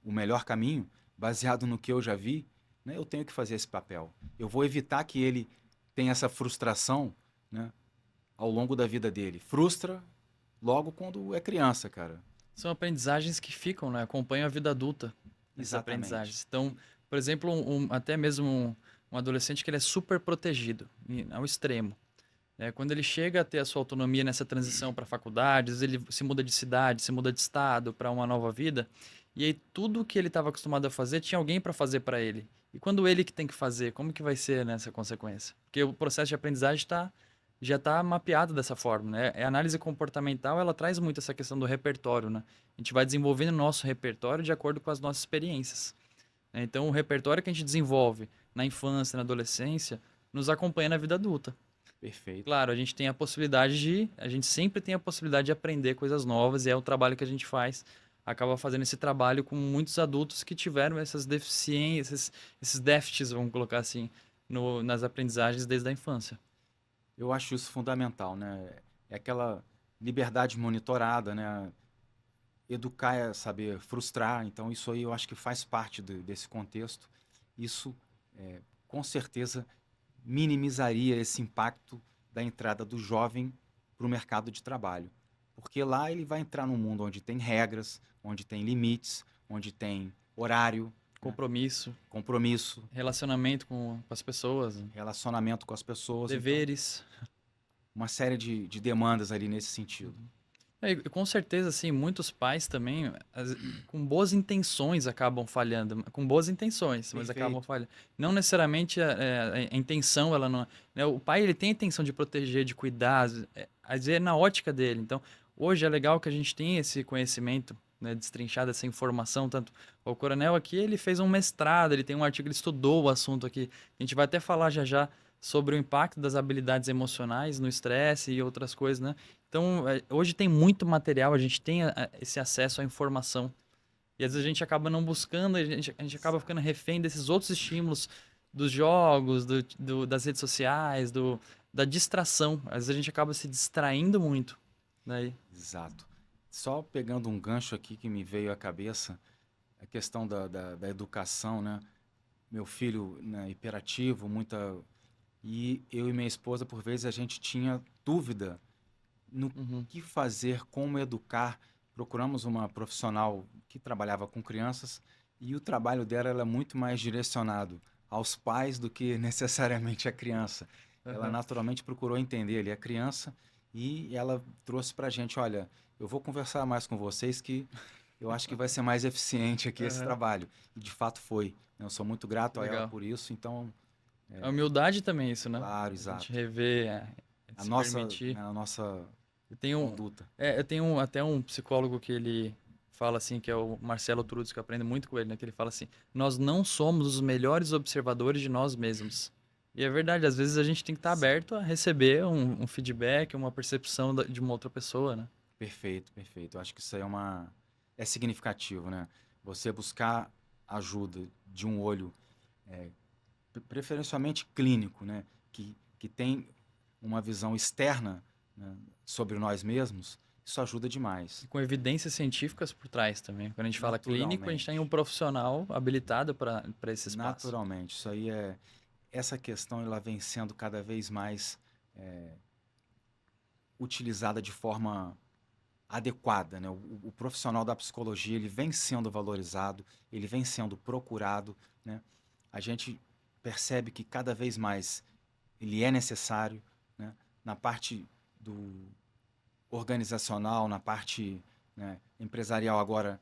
S1: o melhor caminho, baseado no que eu já vi, né, eu tenho que fazer esse papel. Eu vou evitar que ele tenha essa frustração, né, ao longo da vida dele. Frustra logo quando é criança, cara.
S3: São aprendizagens que ficam, né? Acompanham a vida adulta. Essas aprendizagens. Então, por exemplo, até mesmo um adolescente que ele é super protegido, ao extremo. Quando ele chega a ter a sua autonomia nessa transição para faculdades, ele se muda de cidade, se muda de estado para uma nova vida, e aí tudo que ele estava acostumado a fazer, tinha alguém para fazer para ele. E quando ele que tem que fazer, como que vai ser nessa consequência? Porque o processo de aprendizagem já está mapeado dessa forma, né? A análise comportamental, ela traz muito essa questão do repertório, né? A gente vai desenvolvendo o nosso repertório de acordo com as nossas experiências. Então, o repertório que a gente desenvolve na infância, na adolescência, nos acompanha na vida adulta.
S1: Perfeito.
S3: Claro, a gente sempre tem a possibilidade de aprender coisas novas e é o trabalho que a gente faz. Acaba fazendo esse trabalho com muitos adultos que tiveram essas deficiências, esses déficits, vamos colocar assim, nas aprendizagens desde a infância.
S1: Eu acho isso fundamental, né? É aquela liberdade monitorada, né? Educar é saber frustrar, então isso aí eu acho que faz parte desse contexto. Isso, com certeza, minimizaria esse impacto da entrada do jovem para o mercado de trabalho. Porque lá ele vai entrar num mundo onde tem regras, onde tem limites, onde tem horário, compromisso,
S3: relacionamento com as pessoas,
S1: relacionamento com as pessoas,
S3: deveres,
S1: então, uma série de demandas ali nesse sentido.
S3: Com certeza, assim, muitos pais também, com boas intenções, acabam falhando. Com boas intenções, mas acabam falhando. Não necessariamente a intenção, ela não... Né? O pai, ele tem a intenção de proteger, de cuidar, às vezes é na ótica dele. Então, hoje é legal que a gente tenha esse conhecimento, né, destrinchado, essa informação. Tanto o Coronel aqui, ele fez um mestrado, ele tem um artigo, ele estudou o assunto aqui. A gente vai até falar já sobre o impacto das habilidades emocionais no estresse e outras coisas, né? Então, hoje tem muito material, a gente tem esse acesso à informação. E às vezes a gente acaba não buscando, a gente acaba ficando refém desses outros estímulos dos jogos, das redes sociais, da distração. Às vezes a gente acaba se distraindo muito, né?
S1: Exato. Só pegando um gancho aqui que me veio à cabeça, a questão da educação, né? Meu filho, né, hiperativo, muita... E eu e minha esposa, por vezes, a gente tinha dúvida no
S3: Uhum,
S1: que fazer, como educar. Procuramos uma profissional que trabalhava com crianças e o trabalho dela era muito mais direcionado aos pais do que necessariamente à criança. Ela
S3: aham,
S1: naturalmente procurou entender ali a criança e ela trouxe para a gente, olha, eu vou conversar mais com vocês que eu acho que vai ser mais eficiente aqui esse
S3: aham.
S1: trabalho. E de fato foi. Eu sou muito
S3: Que
S1: grato a ela
S3: legal.
S1: por isso, então,
S3: A humildade também é isso, né?
S1: claro,
S3: A gente
S1: exato.
S3: rever,
S1: A
S3: se
S1: nossa,
S3: permitir.
S1: né, a nossa
S3: Eu tenho,
S1: conduta.
S3: eu tenho até um psicólogo que ele fala assim, que é o Marcelo Trudis, que eu aprendo muito com ele, né? Que ele fala assim, nós não somos os melhores observadores de nós mesmos. E é verdade, às vezes a gente tem que estar
S1: Sim.
S3: aberto a receber um feedback, uma percepção de uma outra pessoa, né?
S1: Perfeito, perfeito. Eu acho que isso aí é significativo, né? Você buscar ajuda de um olho, preferencialmente clínico, né? Que tem uma visão externa, né, sobre nós mesmos, isso ajuda demais.
S3: E com evidências científicas por trás também. Quando a gente fala clínico, a gente tem um
S1: Naturalmente.
S3: profissional habilitado para esse espaço.
S1: Naturalmente. Isso aí essa questão ela vem sendo cada vez mais utilizada de forma adequada, né? O profissional da psicologia ele vem sendo valorizado, ele vem sendo procurado, né? A gente percebe que cada vez mais ele é necessário, né? Na parte do organizacional, na parte, né, empresarial agora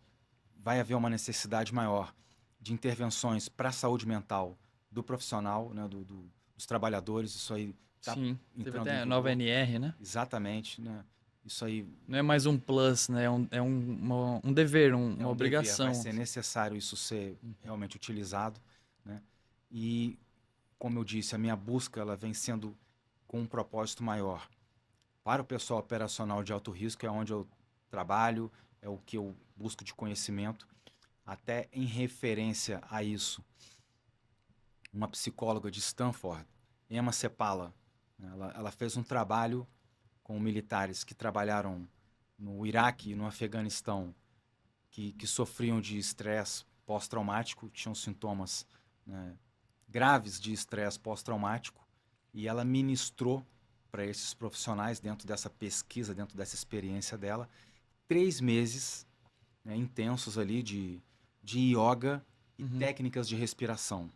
S1: vai haver uma necessidade maior de intervenções para a saúde mental do profissional, né? Dos trabalhadores, isso aí está
S3: Sim, teve
S1: entrando em
S3: até a nova
S1: vigor,
S3: NR, né?
S1: exatamente, né? Isso aí
S3: Não é mais um plus, né? Um dever,
S1: é
S3: uma
S1: um dever, vai
S3: obrigação.
S1: ser necessário isso ser realmente utilizado, né? E, como eu disse, a minha busca ela vem sendo com um propósito maior. Para o pessoal operacional de alto risco é onde eu trabalho, é o que eu busco de conhecimento, até em referência a isso. Uma psicóloga de Stanford, Emma Sepala, né, ela fez um trabalho com militares que trabalharam no Iraque e no Afeganistão que sofriam de estresse pós-traumático, tinham sintomas, né, graves de estresse pós-traumático, e ela ministrou para esses profissionais, dentro dessa pesquisa, dentro dessa experiência dela, 3 meses, né, intensos ali de yoga e
S3: Uhum.
S1: técnicas de respiração.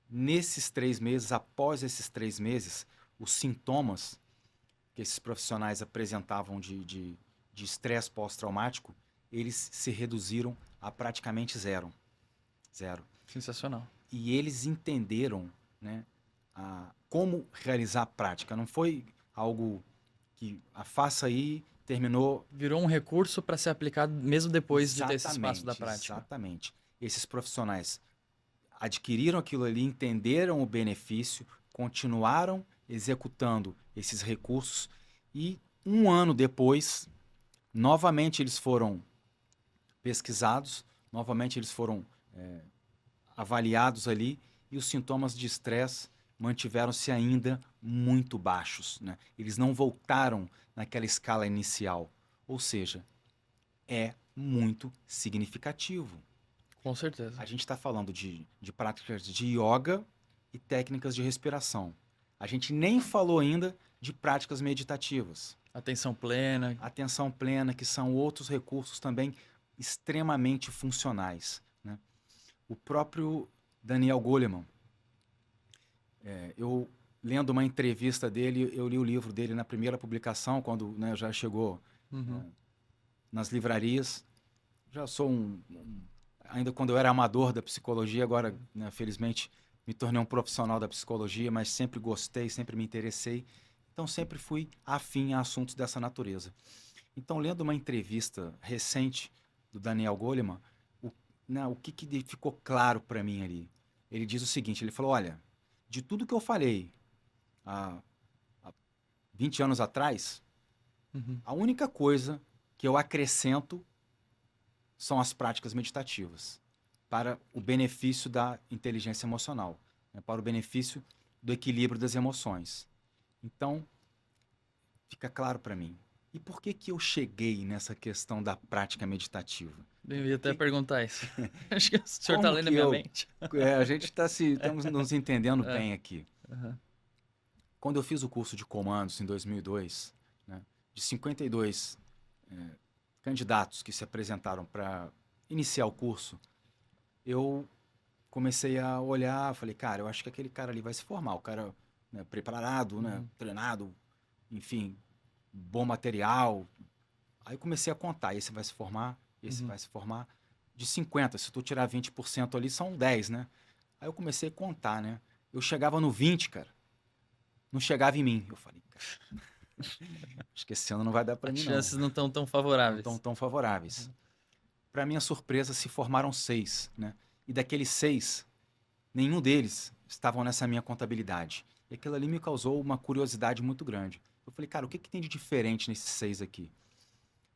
S1: Nesses 3 meses, após esses 3 meses, os sintomas que esses profissionais apresentavam de estresse pós-traumático, eles se reduziram a praticamente zero. Zero.
S3: Sensacional.
S1: E eles entenderam, né, como realizar a prática. Não foi algo que faça aí, terminou.
S3: Virou um recurso para ser aplicado mesmo depois de ter esse espaço da
S1: Exatamente,
S3: prática.
S1: exatamente. Esses profissionais adquiriram aquilo ali, entenderam o benefício, continuaram executando esses recursos e 1 ano depois, novamente eles foram pesquisados, novamente eles foram avaliados ali e os sintomas de estresse mantiveram-se ainda muito baixos, né? Eles não voltaram naquela escala inicial, ou seja, é muito significativo.
S3: Com certeza.
S1: A gente está falando de práticas de yoga e técnicas de respiração. A gente nem falou ainda de práticas meditativas.
S3: Atenção plena.
S1: Atenção plena, que são outros recursos também extremamente funcionais, né? O próprio Daniel Goleman, eu lendo uma entrevista dele, eu li o livro dele na primeira publicação, quando, né, já chegou
S3: Uhum.
S1: nas livrarias. Já sou ainda quando eu era amador da psicologia, agora, né, felizmente, me tornei um profissional da psicologia, mas sempre gostei, sempre me interessei. Então, sempre fui afim a assuntos dessa natureza. Então, lendo uma entrevista recente do Daniel Goleman, o que ficou claro para mim ali? Ele diz o seguinte, ele falou, olha, de tudo que eu falei há 20 anos atrás,
S3: Uhum.
S1: a única coisa que eu acrescento são as práticas meditativas, para o benefício da inteligência emocional, né? Para o benefício do equilíbrio das emoções. Então, fica claro para mim. E por que que eu cheguei nessa questão da prática meditativa?
S3: Eu ia até perguntar isso. Acho que o senhor tá
S1: Como
S3: lendo
S1: que
S3: a minha
S1: eu...
S3: mente.
S1: a gente está estamos nos entendendo
S3: É.
S1: bem aqui.
S3: Aham.
S1: Quando eu fiz o curso de comandos em 2002, né, de 52 candidatos que se apresentaram para iniciar o curso, eu comecei a olhar, falei, cara, eu acho que aquele cara ali vai se formar, o cara, né, preparado, né, treinado, enfim, bom material. Aí eu comecei a contar, esse vai se formar, esse vai se formar. De 50, se tu tirar 20% ali, são 10, né? Aí eu comecei a contar, né? Eu chegava no 20, cara. Não chegava em mim. Eu falei, cara, acho que esse ano não vai dar para
S3: As
S1: mim, não.
S3: chances não estão tão
S1: Não
S3: favoráveis.
S1: estão tão favoráveis. Para minha surpresa, se formaram 6, né? E daqueles 6, nenhum deles estavam nessa minha contabilidade. E aquilo ali me causou uma curiosidade muito grande. Eu falei, cara, o que que tem de diferente nesses 6 aqui?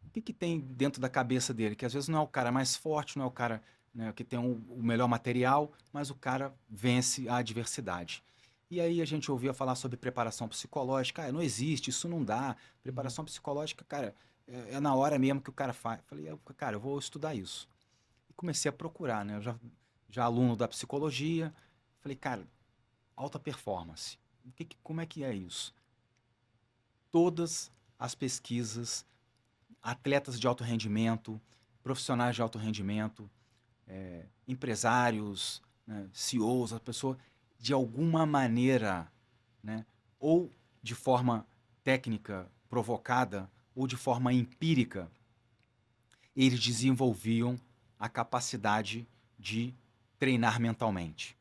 S1: O que que tem dentro da cabeça dele? Que às vezes não é o cara mais forte, não é o cara, né, que tem o melhor material, mas o cara vence a adversidade. E aí a gente ouvia falar sobre preparação psicológica. Ah, não existe, isso não dá. Preparação psicológica, cara, é na hora mesmo que o cara faz. Falei, cara, eu vou estudar isso. E comecei a procurar, né? Eu já aluno da psicologia. Falei, cara, alta performance. Como é que é isso? Todas as pesquisas, atletas de alto rendimento, profissionais de alto rendimento, empresários, né, CEOs, a pessoa, de alguma maneira, né, ou de forma técnica provocada, ou de forma empírica, eles desenvolviam a capacidade de treinar mentalmente.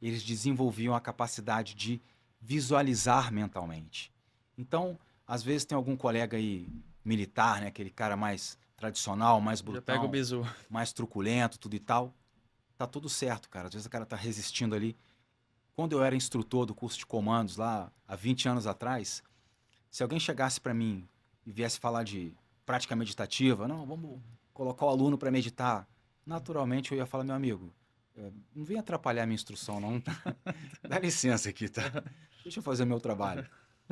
S1: Eles desenvolviam a capacidade de visualizar mentalmente. Então, às vezes tem algum colega aí militar, né, aquele cara mais tradicional, mais
S3: Já pega o
S1: brutão,
S3: bizu.
S1: mais truculento, tudo e tal. Tá tudo certo, cara. Às vezes o cara tá resistindo ali. Quando eu era instrutor do curso de comandos lá, há 20 anos atrás, se alguém chegasse para mim e viesse falar de prática meditativa, não, vamos colocar o aluno para meditar, naturalmente eu ia falar, meu amigo, não vem atrapalhar a minha instrução, não. Dá licença aqui, tá? Deixa eu fazer meu trabalho.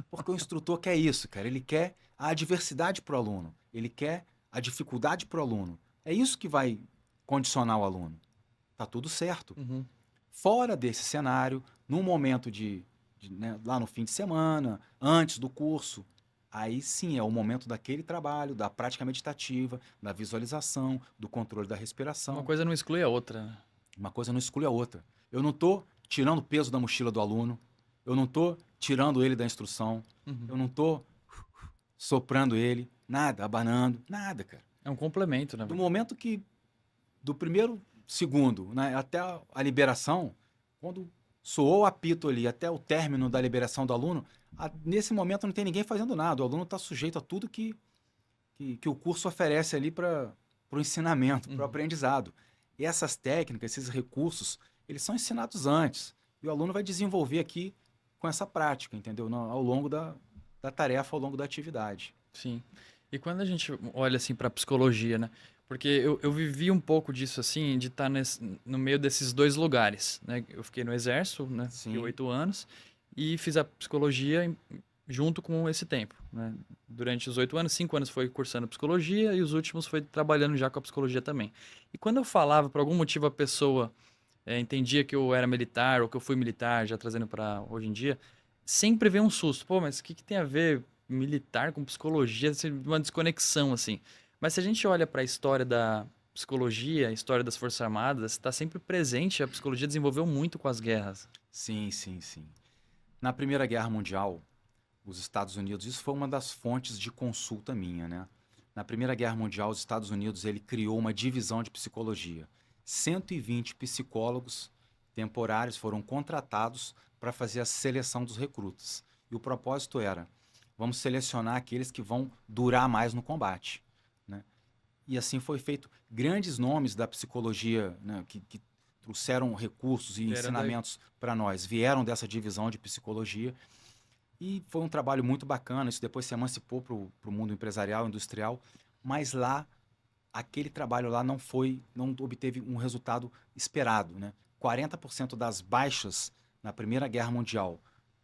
S1: Porque o instrutor quer isso, cara. Ele quer a adversidade para o aluno. Ele quer a dificuldade para o aluno. É isso que vai condicionar o aluno. Tá tudo certo.
S3: Uhum.
S1: Fora desse cenário, num momento né, lá no fim de semana, antes do curso, aí sim é o momento daquele trabalho, da prática meditativa, da visualização, do controle da
S3: Uma
S1: respiração.
S3: coisa não exclui a outra, né?
S1: Uma coisa não exclui a outra. Eu não estou tirando o peso da mochila do aluno, eu não estou tirando ele da instrução, eu não estou soprando ele, nada, abanando, nada, cara.
S3: É um complemento, né?
S1: Do momento que, do primeiro segundo, né, até a liberação, quando soou o apito ali, até o término da liberação do aluno, nesse momento não tem ninguém fazendo nada, o aluno está sujeito a tudo que o curso oferece ali para o ensinamento, para o aprendizado. E essas técnicas, esses recursos, eles são ensinados antes. E o aluno vai desenvolver aqui com essa prática, entendeu? Ao longo da tarefa, ao longo da atividade.
S3: Sim. E quando a gente olha assim para psicologia, né? Porque eu vivi um pouco disso assim, de estar no meio desses dois lugares, né? Eu fiquei no exército, né?
S1: Sim.
S3: Fiquei 8 anos e fiz a psicologia junto com esse tempo, né? Durante os 8 anos, 5 anos foi cursando psicologia e os últimos foi trabalhando já com a psicologia também. E quando eu falava, por algum motivo a pessoa entendia que eu era militar ou que eu fui militar, já trazendo para hoje em dia, sempre vem um susto. Pô, mas o que tem a ver militar com psicologia? Uma desconexão, assim. Mas se a gente olha para a história da psicologia, a história das Forças Armadas, está sempre presente. A psicologia desenvolveu muito com as guerras.
S1: Sim, sim, sim. Na Primeira Guerra Mundial, os Estados Unidos, isso foi uma das fontes de consulta minha, né? Na Primeira Guerra Mundial, os Estados Unidos, ele criou uma divisão de psicologia. 120 psicólogos temporários foram contratados para fazer a seleção dos recrutas. E o propósito era, vamos selecionar aqueles que vão durar mais no combate, né? E assim foi feito. Grandes nomes da psicologia, né, que trouxeram recursos e ensinamentos para nós, vieram dessa divisão de psicologia. E foi um trabalho muito bacana. Isso depois se emancipou para o mundo empresarial, industrial. Mas lá aquele trabalho lá não obteve um resultado esperado, né? 40% das baixas na Primeira Guerra Mundial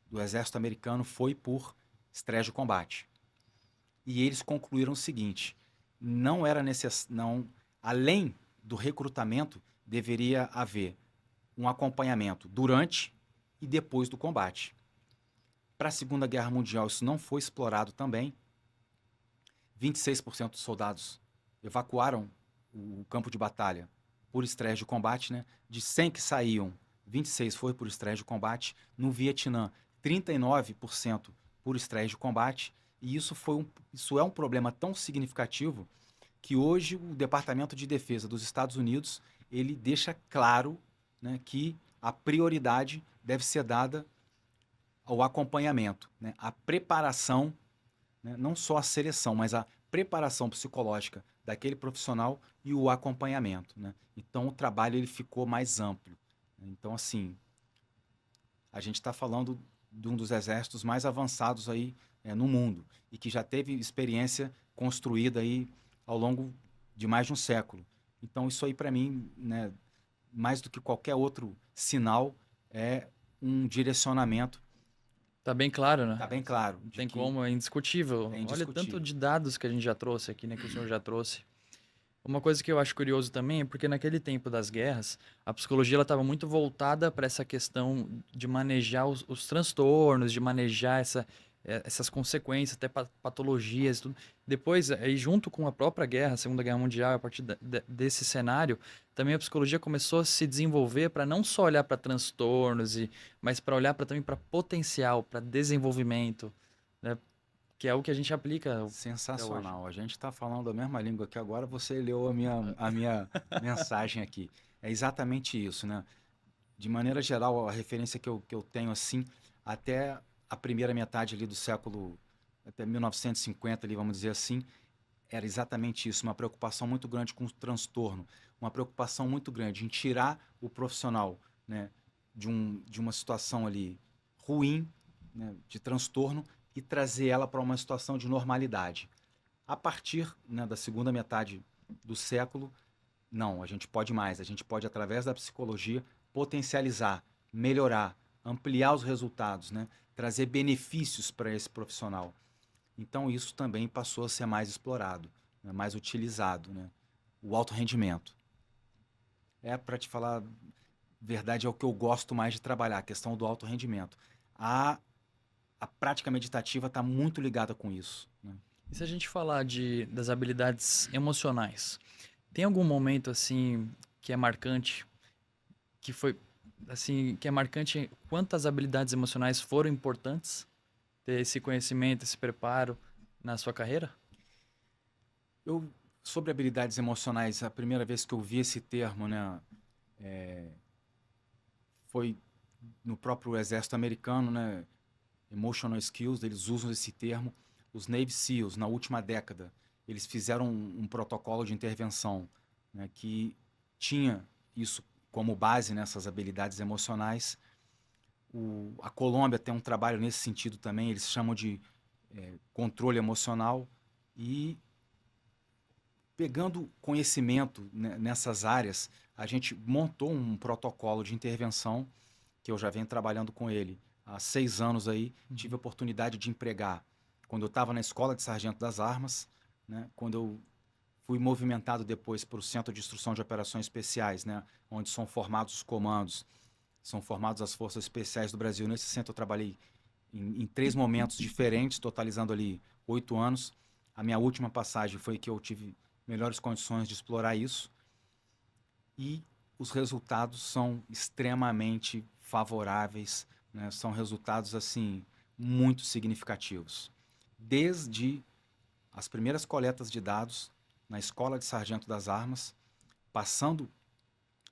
S1: do exército americano foi por estresse de combate. E eles concluíram o seguinte: não era necessário, além do recrutamento, deveria haver um acompanhamento durante e depois do combate. Para a Segunda Guerra Mundial, isso não foi explorado também. 26% dos soldados evacuaram o campo de batalha por estresse de combate, né? De 100 que saíam, 26 foi por estresse de combate. No Vietnã, 39% por estresse de combate. E isso é um problema tão significativo que hoje o Departamento de Defesa dos Estados Unidos ele deixa claro, né, que a prioridade deve ser dada ao acompanhamento, né, à preparação, né, não só a seleção, mas a preparação psicológica daquele profissional e o acompanhamento, né? Então o trabalho ele ficou mais amplo. Então assim, a gente está falando de um dos exércitos mais avançados aí no mundo e que já teve experiência construída aí ao longo de mais de um século. Então isso aí para mim, né, mais do que qualquer outro sinal, é um direcionamento.
S3: Tá bem claro, né?
S1: Tá bem claro.
S3: Não tem como, é indiscutível.
S1: É
S3: Olha tanto
S1: indiscutível.
S3: de dados que a gente já trouxe aqui, né? Que o senhor já trouxe. Uma coisa que eu acho curioso também é porque naquele tempo das guerras, a psicologia estava muito voltada para essa questão de manejar os transtornos, de manejar essas consequências, até patologias, tudo. Depois, aí junto com a própria guerra, a Segunda Guerra Mundial, a partir desse cenário, também a psicologia começou a se desenvolver para não só olhar para transtornos, mas para olhar também para potencial, para desenvolvimento, né? Que é o que a gente aplica até hoje.
S1: Sensacional. A gente está falando a mesma língua que agora você leu a minha mensagem aqui. É exatamente isso, né? De maneira geral, a referência que eu tenho assim, até a primeira metade ali do século, até 1950 ali, vamos dizer assim, era exatamente isso, uma preocupação muito grande com o transtorno, uma preocupação muito grande em tirar o profissional, né, de uma situação ali ruim, né, de transtorno, e trazer ela para uma situação de normalidade. A partir, né, da segunda metade do século, não, a gente pode mais, a gente pode, através da psicologia, potencializar, melhorar, ampliar os resultados, né, trazer benefícios para esse profissional. Então isso também passou a ser mais explorado, né, mais utilizado, né? O alto rendimento. Para te falar a verdade, é o que eu gosto mais de trabalhar, a questão do alto rendimento. A prática meditativa está muito ligada com isso, né?
S3: E se a gente falar das habilidades emocionais, tem algum momento assim que é marcante, que foi assim, que é marcante quantas habilidades emocionais foram importantes ter esse conhecimento, esse preparo na sua carreira?
S1: Sobre habilidades emocionais, a primeira vez que eu vi esse termo, né, foi no próprio exército americano, né, emotional skills, eles usam esse termo. Os Navy SEALs, na última década, eles fizeram um protocolo de intervenção, né, que tinha isso como base nessas habilidades emocionais. A Colômbia tem um trabalho nesse sentido também, eles chamam de controle emocional. E pegando conhecimento, né, nessas áreas, a gente montou um protocolo de intervenção que eu já venho trabalhando com ele há 6 anos aí. Tive a oportunidade de empregar quando eu estava na escola de sargento das armas, né, quando eu fui movimentado depois para o Centro de Instrução de Operações Especiais, né, onde são formados os comandos, são formados as Forças Especiais do Brasil. Nesse centro eu trabalhei em 3 momentos diferentes, totalizando ali 8 anos. A minha última passagem foi que eu tive melhores condições de explorar isso. E os resultados são extremamente favoráveis, né? São resultados assim muito significativos. Desde as primeiras coletas de dados na Escola de Sargento das Armas, passando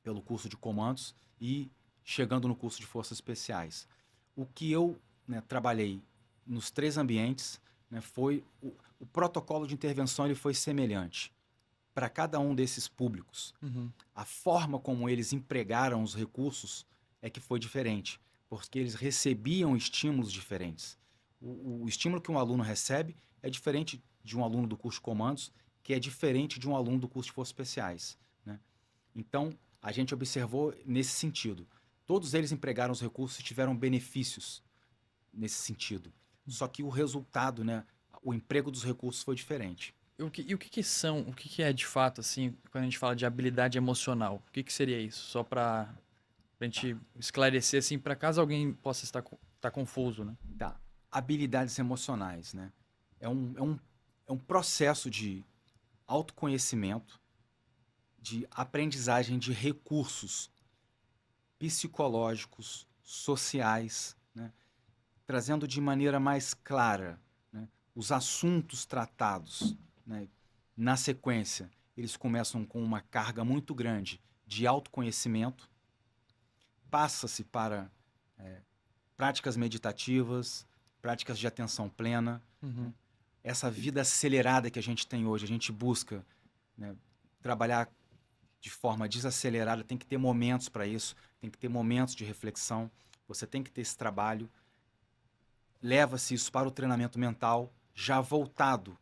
S1: pelo curso de comandos e chegando no curso de Forças Especiais. O que eu, né, trabalhei nos 3 ambientes, né, foi o protocolo de intervenção, ele foi semelhante para cada um desses públicos. A forma como eles empregaram os recursos é que foi diferente, porque eles recebiam estímulos diferentes. O estímulo que um aluno recebe é diferente de um aluno do curso de comandos que é diferente de um aluno do curso de Forças Especiais, né? Então, a gente observou nesse sentido. Todos eles empregaram os recursos e tiveram benefícios nesse sentido. Só que o resultado, né, o emprego dos recursos foi diferente.
S3: E o que que são, o que que é de fato, assim, quando a gente fala de habilidade emocional? O que que seria isso? Só para a gente esclarecer, assim, para caso alguém possa estar confuso, né?
S1: Tá. Habilidades emocionais, né? É um processo de autoconhecimento, de aprendizagem de recursos psicológicos, sociais, né? Trazendo de maneira mais clara, né, os assuntos tratados, né? Na sequência, eles começam com uma carga muito grande de autoconhecimento, passa-se para práticas meditativas, práticas de atenção plena.
S3: Uhum.
S1: Essa vida acelerada que a gente tem hoje, a gente busca, né, trabalhar de forma desacelerada, tem que ter momentos para isso, tem que ter momentos de reflexão, você tem que ter esse trabalho. Leva-se isso para o treinamento mental, já voltado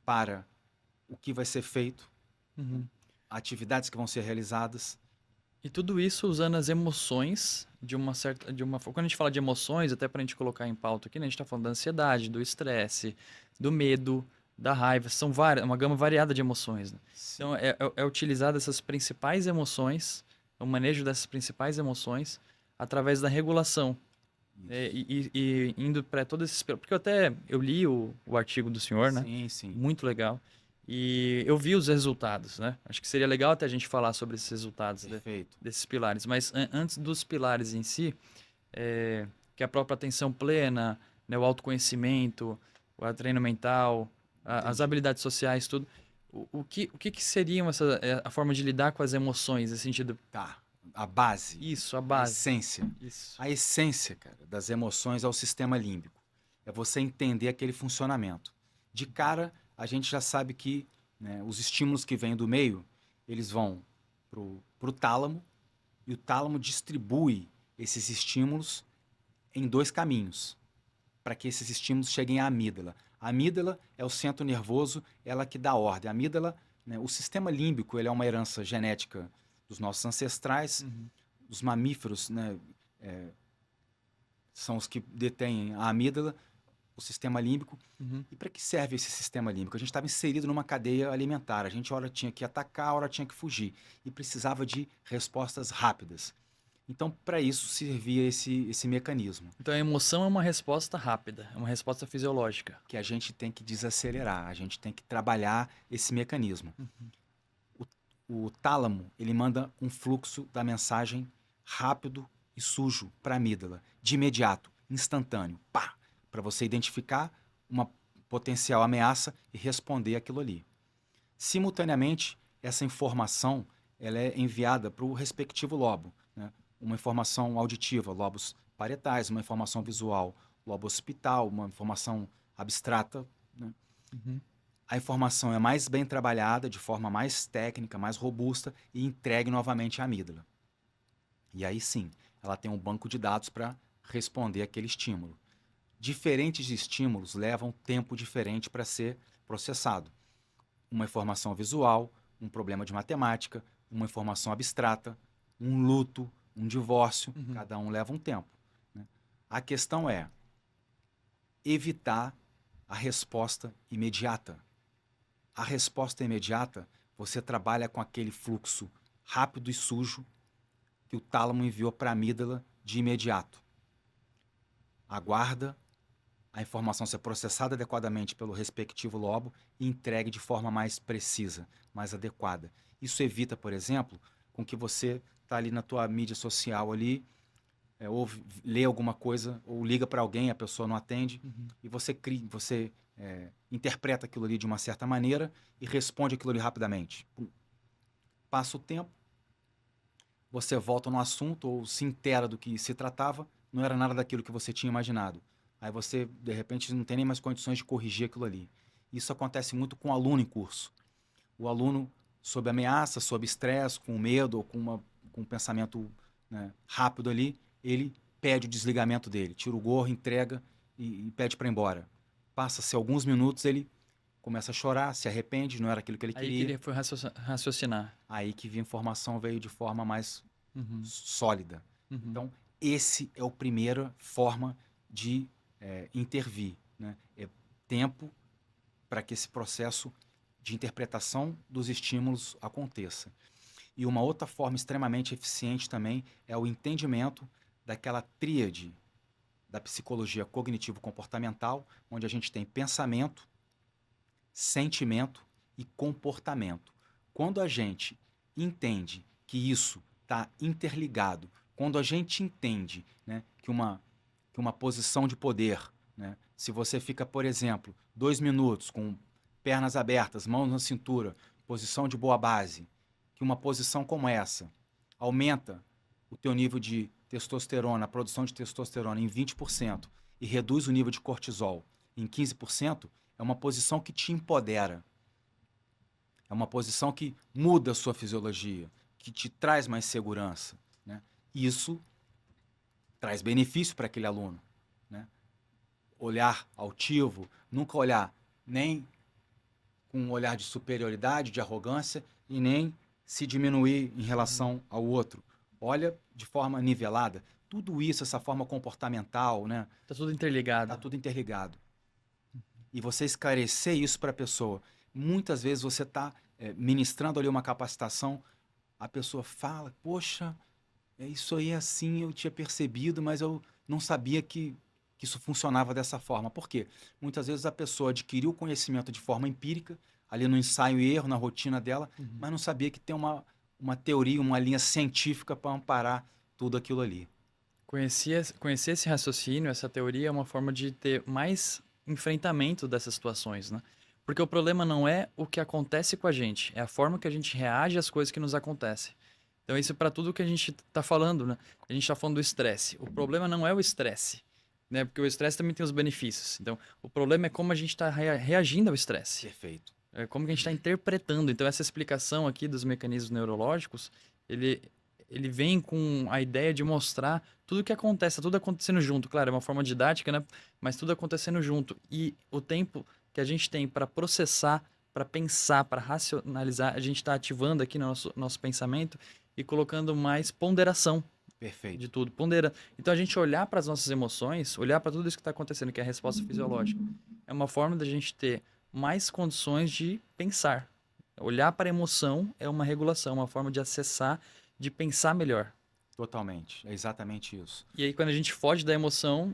S1: para o que vai ser feito,
S3: Uhum.
S1: atividades que vão ser realizadas.
S3: E tudo isso usando as emoções quando a gente fala de emoções, até para a gente colocar em pauta aqui, né, a gente está falando da ansiedade, do estresse, do medo, da raiva, são várias, uma gama variada de emoções, né? Então é utilizado essas principais emoções, o manejo dessas principais emoções através da regulação. E indo para todos esses, porque eu li o artigo do senhor, né?
S1: Sim, sim.
S3: Muito legal. E eu vi os resultados, né? Acho que seria legal até a gente falar sobre esses resultados
S1: Perfeito.
S3: desses pilares. Mas antes dos pilares em si, que é a própria atenção plena, né, o autoconhecimento, o treino mental, as habilidades sociais, tudo. O que seriam a forma de lidar com as emoções, nesse sentido?
S1: Tá. A base.
S3: Isso, a
S1: A
S3: base.
S1: essência.
S3: Isso.
S1: A essência, cara, das emoções é o sistema límbico. É você entender aquele funcionamento. De cara, a gente já sabe que, né, os estímulos que vêm do meio, eles vão pro tálamo, e o tálamo distribui esses estímulos em dois caminhos, para que esses estímulos cheguem à amígdala. A amígdala é o centro nervoso, ela que dá ordem. A amígdala, né, o sistema límbico, ele é uma herança genética dos nossos ancestrais.
S3: Uhum.
S1: Os mamíferos, né, são os que detêm a amígdala, o sistema límbico.
S3: Uhum.
S1: E para que serve esse sistema límbico? A gente estava inserido numa cadeia alimentar. A gente, hora tinha que atacar, hora tinha que fugir. E precisava de respostas rápidas. Então, para isso servia esse mecanismo,
S3: Então a emoção é uma resposta rápida, é uma resposta fisiológica.
S1: que a gente tem que desacelerar, a gente tem que trabalhar esse mecanismo. O tálamo, ele manda um fluxo da mensagem rápido e sujo para a amígdala, de imediato, instantâneo, pá, para você identificar uma potencial ameaça e responder aquilo ali. Simultaneamente, essa informação ela é enviada para o respectivo lobo, né? Uma informação auditiva, lobos parietais, uma informação visual, lobo occipital, uma informação abstrata, né?
S3: Uhum.
S1: A informação é mais bem trabalhada, de forma mais técnica, mais robusta e entregue novamente à amígdala. E aí sim, ela tem um banco de dados para responder aquele estímulo. Diferentes estímulos levam tempo diferente para ser processado. Uma informação visual, um problema de matemática, uma informação abstrata, um luto, um divórcio, cada um leva um tempo, né? A questão é evitar a resposta imediata. A resposta imediata, você trabalha com aquele fluxo rápido e sujo que o tálamo enviou para a amígdala de imediato. Aguarda a informação ser processada adequadamente pelo respectivo lobo e entregue de forma mais precisa, mais adequada. Isso evita, por exemplo, com que você está ali na tua mídia social ali, ou lê alguma coisa, ou liga para alguém, a pessoa não atende, e você interpreta aquilo ali de uma certa maneira e responde aquilo ali rapidamente. Passa o tempo, você volta no assunto ou se inteira do que se tratava, não era nada daquilo que você tinha imaginado. Aí você, de repente, não tem nem mais condições de corrigir aquilo ali. Isso acontece muito com o aluno em curso. O aluno, sob ameaça, sob estresse, com medo ou com um pensamento, né, rápido ali, ele pede o desligamento dele, tira o gorro, entrega e pede para ir embora. Passa-se alguns minutos, ele começa a chorar, se arrepende, não era aquilo que ele
S3: Aí que
S1: queria.
S3: ele foi raciocinar.
S1: Aí que a informação veio de forma mais
S3: Uhum,
S1: sólida.
S3: uhum.
S1: Então, esse é a primeira forma de intervir, né? É tempo para que esse processo de interpretação dos estímulos aconteça. E uma outra forma extremamente eficiente também é o entendimento daquela tríade da psicologia cognitivo-comportamental, onde a gente tem pensamento, sentimento e comportamento. Quando a gente entende que isso está interligado, quando a gente entende, né, que uma posição de poder, né, se você fica, por exemplo, 2 minutos com pernas abertas, mãos na cintura, posição de boa base, que uma posição como essa aumenta o teu nível de testosterona, a produção de testosterona em 20% e reduz o nível de cortisol em 15%, é uma posição que te empodera. É uma posição que muda a sua fisiologia, que te traz mais segurança, né? Isso traz benefício para aquele aluno, né? Olhar altivo, nunca olhar nem com um olhar de superioridade, de arrogância, e nem se diminuir em relação ao outro. Olha de forma nivelada. Tudo isso, essa forma comportamental, né?
S3: Tá tudo interligado.
S1: Tá tudo interligado. E você esclarecer isso para a pessoa. Muitas vezes você está ministrando ali uma capacitação, a pessoa fala, poxa, isso aí é assim, eu tinha percebido, mas eu não sabia que isso funcionava dessa forma. Por quê? Muitas vezes a pessoa adquiriu o conhecimento de forma empírica, ali no ensaio e erro, na rotina dela, mas não sabia que tem uma teoria, uma linha científica para amparar tudo aquilo ali.
S3: Conhecer esse raciocínio, essa teoria, é uma forma de ter mais enfrentamento dessas situações, né? Porque o problema não é o que acontece com a gente, é a forma que a gente reage às coisas que nos acontecem. Então, isso é para tudo que a gente está falando, né? A gente está falando do estresse. O problema não é o estresse, né? Porque o estresse também tem os benefícios. Então, o problema é como a gente está reagindo ao estresse.
S1: Perfeito.
S3: É como que a gente está interpretando. Então, essa explicação aqui dos mecanismos neurológicos, ele vem com a ideia de mostrar tudo o que acontece, tudo acontecendo junto. Claro, é uma forma didática, né? Mas tudo acontecendo junto. E o tempo que a gente tem para processar, para pensar, para racionalizar, a gente está ativando aqui no nosso pensamento e colocando mais ponderação
S1: Perfeito.
S3: de tudo. Pondera. Então, a gente olhar para as nossas emoções, olhar para tudo isso que está acontecendo, que é a resposta fisiológica, é uma forma da gente ter mais condições de pensar. Olhar para a emoção é uma regulação, uma forma de acessar, de pensar melhor.
S1: Totalmente. É exatamente isso.
S3: E aí, quando a gente foge da emoção,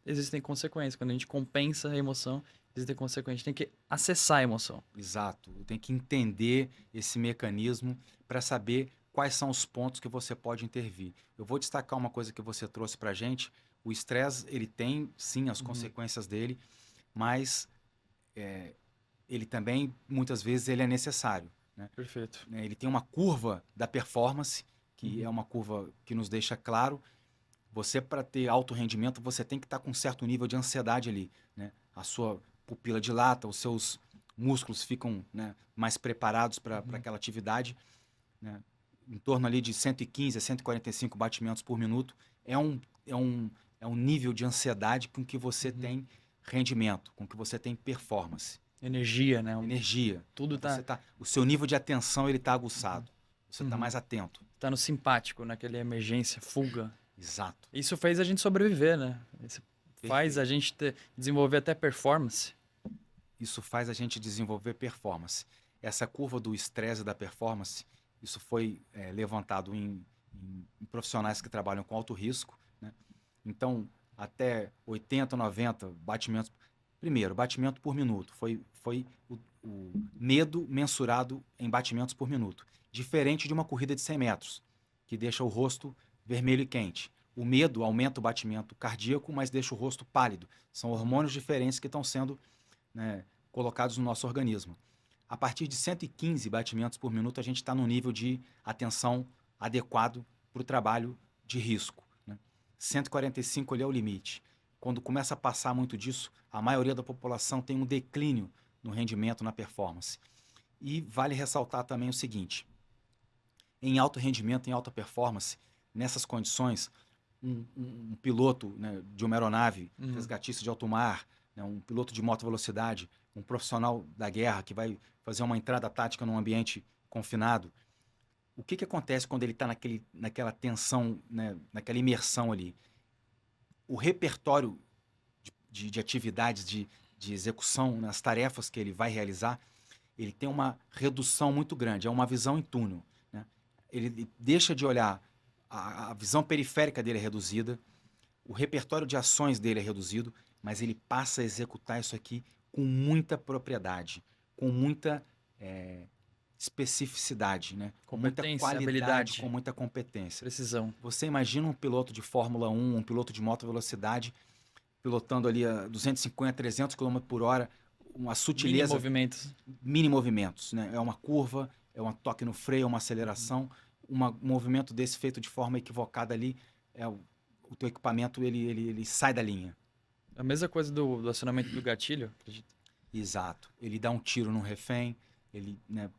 S3: existem consequências. Quando a gente compensa a emoção, existem consequências. A gente tem que acessar a emoção.
S1: Exato. Tem que entender esse mecanismo para saber quais são os pontos que você pode intervir. Eu vou destacar uma coisa que você trouxe para a gente. O estresse, ele tem, sim, as consequências dele, mas ele também, muitas vezes, ele é necessário, né?
S3: Perfeito.
S1: Ele tem uma curva da performance, que é uma curva que nos deixa claro. Você, para ter alto rendimento, você tem que estar com um certo nível de ansiedade ali, né? A sua pupila dilata, os seus músculos ficam, né, mais preparados para aquela atividade, né? Em torno ali de 115 a 145 batimentos por minuto. É um nível de ansiedade com que você tem rendimento, com que você tem performance.
S3: Energia, né?
S1: Energia.
S3: Tudo tá...
S1: O seu nível de atenção ele está aguçado. Você está mais atento.
S3: Tá no simpático, naquela emergência, fuga.
S1: Exato.
S3: Isso fez a gente sobreviver, né? Isso faz
S1: Perfeito.
S3: a gente desenvolver até performance.
S1: Isso faz a gente desenvolver performance. Essa curva do estresse e da performance, isso foi levantado em profissionais que trabalham com alto risco, né? Então, até 80, 90 batimentos. Primeiro, batimento por minuto. Foi o medo mensurado em batimentos por minuto. Diferente de uma corrida de 100 metros, que deixa o rosto vermelho e quente. O medo aumenta o batimento cardíaco, mas deixa o rosto pálido. São hormônios diferentes que estão sendo, né, colocados no nosso organismo. A partir de 115 batimentos por minuto, a gente está no nível de atenção adequado para o trabalho de risco, né? 145 ali é o limite. Quando começa a passar muito disso, a maioria da população tem um declínio no rendimento, na performance. E vale ressaltar também o seguinte: em alto rendimento, em alta performance, nessas condições, um piloto, né, de uma aeronave resgatista de alto mar, né, um piloto de moto velocidade, um profissional da guerra que vai fazer uma entrada tática num ambiente confinado, o que acontece quando ele está naquela tensão, né, naquela imersão ali? O repertório de atividades de execução, nas tarefas que ele vai realizar, ele tem uma redução muito grande, é uma visão em túnel, né? Ele deixa de olhar, a visão periférica dele é reduzida, o repertório de ações dele é reduzido, mas ele passa a executar isso aqui com muita propriedade, com muita especificidade, né? Com muita
S3: Competência,
S1: qualidade,
S3: habilidade,
S1: com muita competência.
S3: precisão.
S1: Você imagina um piloto de Fórmula 1, um piloto de moto velocidade, pilotando ali a 250, 300 km por hora, uma sutileza,
S3: Mini movimentos.
S1: mini movimentos, né? É uma curva, é um toque no freio, é uma aceleração, um movimento desse feito de forma equivocada ali, o teu equipamento ele sai da linha.
S3: A mesma coisa do acionamento do gatilho, acredito.
S1: Exato. Ele dá um tiro num refém, né,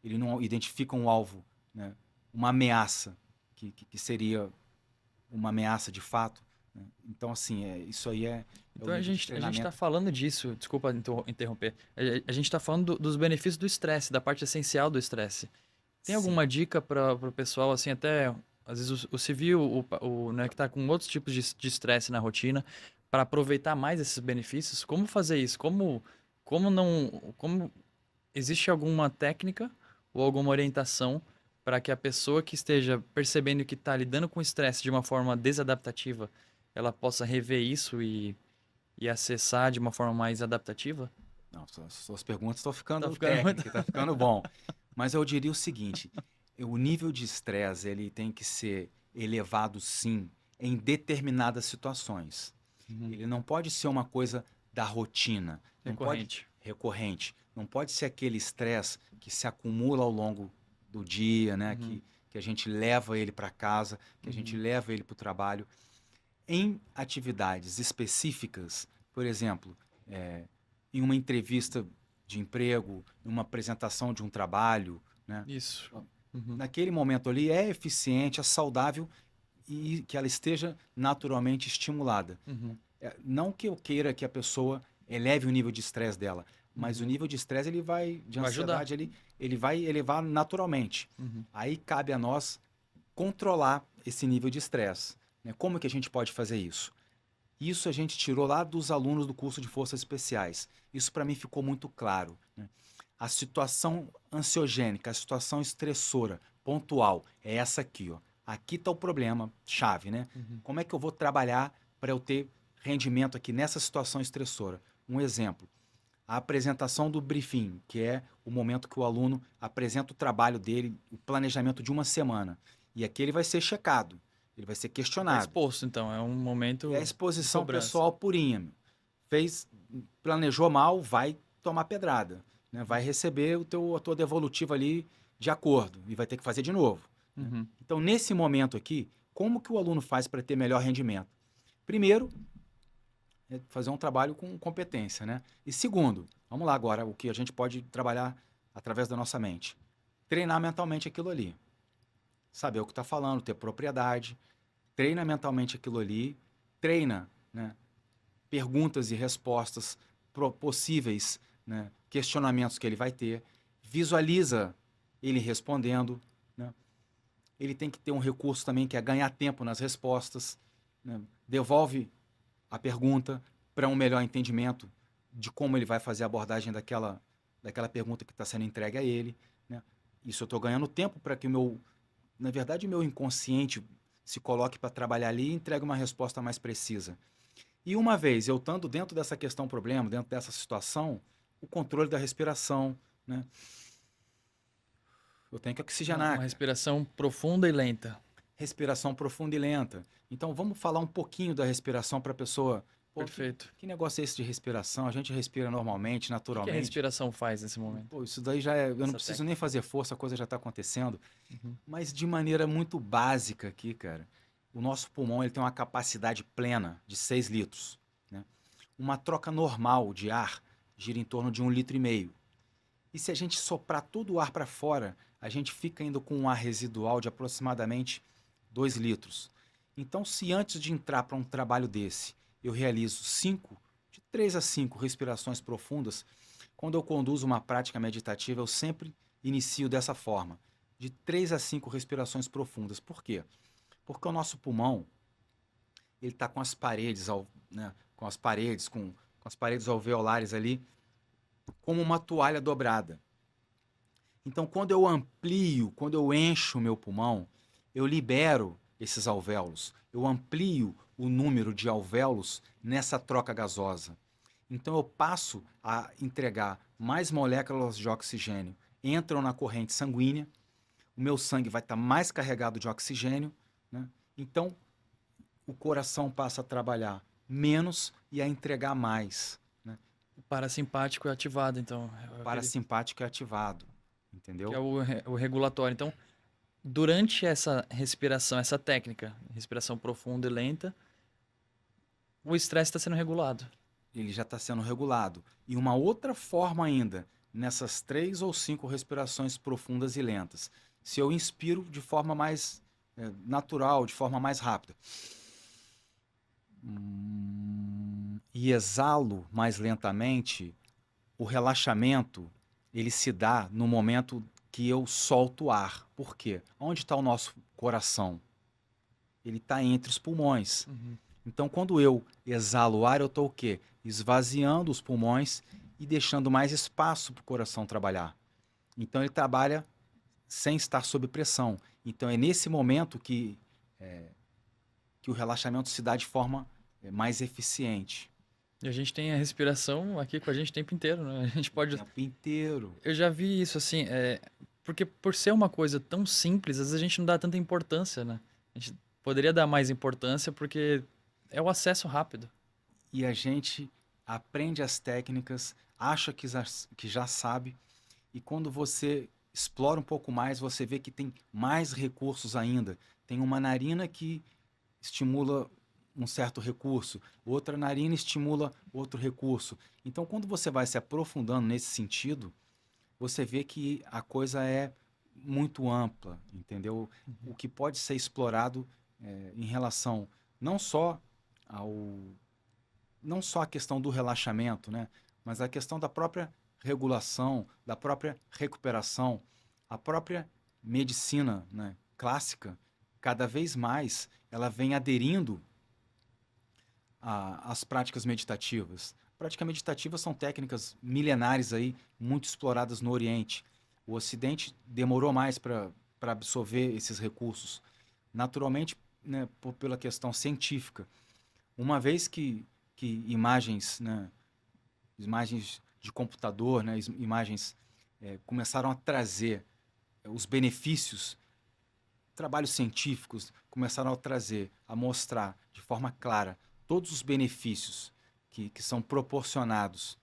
S1: ele não identifica um alvo, né, uma ameaça, que seria uma ameaça de fato. Né? Então, assim, isso aí é.
S3: Então a gente está falando disso, desculpa interromper. A gente está falando dos benefícios do estresse, da parte essencial do estresse. Tem alguma dica para o pessoal, assim, até às vezes o civil, né, que está com outros tipos de estresse na rotina, para aproveitar mais esses benefícios? Como fazer isso? Como existe alguma técnica ou alguma orientação para que a pessoa que esteja percebendo que está lidando com estresse de uma forma desadaptativa, ela possa rever isso e acessar de uma forma mais adaptativa?
S1: Não, suas perguntas estão ficando técnicas, está ficando bom. Mas eu diria o seguinte, o nível de estresse ele tem que ser elevado, sim, em determinadas situações. Ele não pode ser uma coisa da rotina. Recorrente. Não pode ser aquele estresse que se acumula ao longo do dia, né? Que a gente leva ele para casa, que a gente leva ele para o trabalho. Em atividades específicas, por exemplo, em uma entrevista de emprego, em uma apresentação de um trabalho, né?
S3: Isso.
S1: Naquele momento ali é eficiente, é saudável e que ela esteja naturalmente estimulada. Não que eu queira que a pessoa eleve o nível de estresse dela, mas o nível de estresse ele vai de ansiedade ele vai elevar naturalmente. Aí cabe a nós controlar esse nível de estresse. Né? Como que a gente pode fazer isso? Isso a gente tirou lá dos alunos do curso de Forças Especiais. Isso para mim ficou muito claro. Né? A situação ansiogênica, a situação estressora, pontual, é essa aqui. Ó. Aqui está o problema chave. Né? Como é que eu vou trabalhar para eu ter rendimento aqui nessa situação estressora? Um exemplo, a apresentação do briefing, que é o momento que o aluno apresenta o trabalho dele, o planejamento de uma semana. E aqui ele vai ser checado, ele vai ser questionado.
S3: É exposto, então, é um momento.
S1: É a exposição pessoal purinha. Planejou mal, vai tomar pedrada. Né? Vai receber a tua devolutiva ali de acordo e vai ter que fazer de novo. Né? Então, nesse momento aqui, como que o aluno faz para ter melhor rendimento? Primeiro, fazer um trabalho com competência, né? E segundo, vamos lá agora, o que a gente pode trabalhar através da nossa mente. Treinar mentalmente aquilo ali. Saber o que está falando, ter propriedade. Treina mentalmente aquilo ali. Treina, né? Perguntas e respostas possíveis, né? Questionamentos que ele vai ter. Visualiza ele respondendo, né? Ele tem que ter um recurso também que é ganhar tempo nas respostas. Né? Devolve a pergunta para um melhor entendimento de como ele vai fazer a abordagem daquela pergunta que está sendo entregue a ele. Né? Isso eu estou ganhando tempo para que na verdade, o meu inconsciente se coloque para trabalhar ali e entregue uma resposta mais precisa. E uma vez eu estando dentro dessa questão problema, dentro dessa situação, o controle da respiração, né? Eu tenho que oxigenar.
S3: Uma respiração profunda e lenta.
S1: Respiração profunda e lenta. Então, vamos falar um pouquinho da respiração para a pessoa.
S3: Perfeito.
S1: Que negócio é esse de respiração? A gente respira normalmente, naturalmente.
S3: O que a respiração faz nesse momento?
S1: Pô, isso daí já é... Eu não preciso nem fazer força, a coisa já está acontecendo. Mas de maneira muito básica aqui, cara. O nosso pulmão ele tem uma capacidade plena de 6 litros. Né? Uma troca normal de ar gira em torno de 1,5 litro. E se a gente soprar todo o ar para fora, a gente fica indo com um ar residual de aproximadamente 2 litros. Então, se antes de entrar para um trabalho desse, eu realizo 3 a 5 respirações profundas. Quando eu conduzo uma prática meditativa, eu sempre inicio dessa forma, de 3 a 5 respirações profundas. Por quê? Porque o nosso pulmão, ele está com as paredes, né, com as paredes alveolares ali, como uma toalha dobrada. Então, quando eu amplio, quando eu encho o meu pulmão, eu libero esses alvéolos, eu amplio o número de alvéolos nessa troca gasosa. Então, eu passo a entregar mais moléculas de oxigênio, entram na corrente sanguínea, o meu sangue vai estar mais carregado de oxigênio, né? Então, o coração passa a trabalhar menos e a entregar mais, né?
S3: O parasimpático é ativado, então.
S1: O parasimpático é ativado, entendeu?
S3: Que é o regulatório. Então, durante essa respiração, essa técnica, respiração profunda e lenta, o estresse está sendo regulado.
S1: Ele já está sendo regulado. E uma outra forma ainda, nessas 3 ou 5 respirações profundas e lentas. Se eu inspiro de forma mais natural, de forma mais rápida, e exalo mais lentamente, o relaxamento, ele se dá no momento que eu solto o ar. Por quê? Onde está o nosso coração? Ele está entre os pulmões. Então, quando eu exalo o ar, eu estou o quê? Esvaziando os pulmões e deixando mais espaço para o coração trabalhar. Então, ele trabalha sem estar sob pressão. Então, é nesse momento que o relaxamento se dá de forma mais eficiente.
S3: E a gente tem a respiração aqui com a gente o tempo inteiro, né? A gente pode...
S1: O tempo inteiro.
S3: Eu já vi isso, assim, porque por ser uma coisa tão simples, às vezes a gente não dá tanta importância, né? A gente poderia dar mais importância porque é o acesso rápido.
S1: E a gente aprende as técnicas, acha que já sabe, e quando você explora um pouco mais, você vê que tem mais recursos ainda. Tem uma narina que estimula um certo recurso, outra narina estimula outro recurso. Então, quando você vai se aprofundando nesse sentido, você vê que a coisa é muito ampla, entendeu? O que pode ser explorado em relação não só a questão do relaxamento, né? Mas a questão da própria regulação, da própria recuperação, a própria medicina, né, clássica, cada vez mais ela vem aderindo às práticas meditativas. Práticas meditativas são técnicas milenares aí, muito exploradas no Oriente. O Ocidente demorou mais para absorver esses recursos. Naturalmente, né, pela questão científica. Uma vez que imagens, né, imagens de computador, né, imagens começaram a trazer os benefícios, trabalhos científicos começaram a trazer, a mostrar de forma clara todos os benefícios que são proporcionados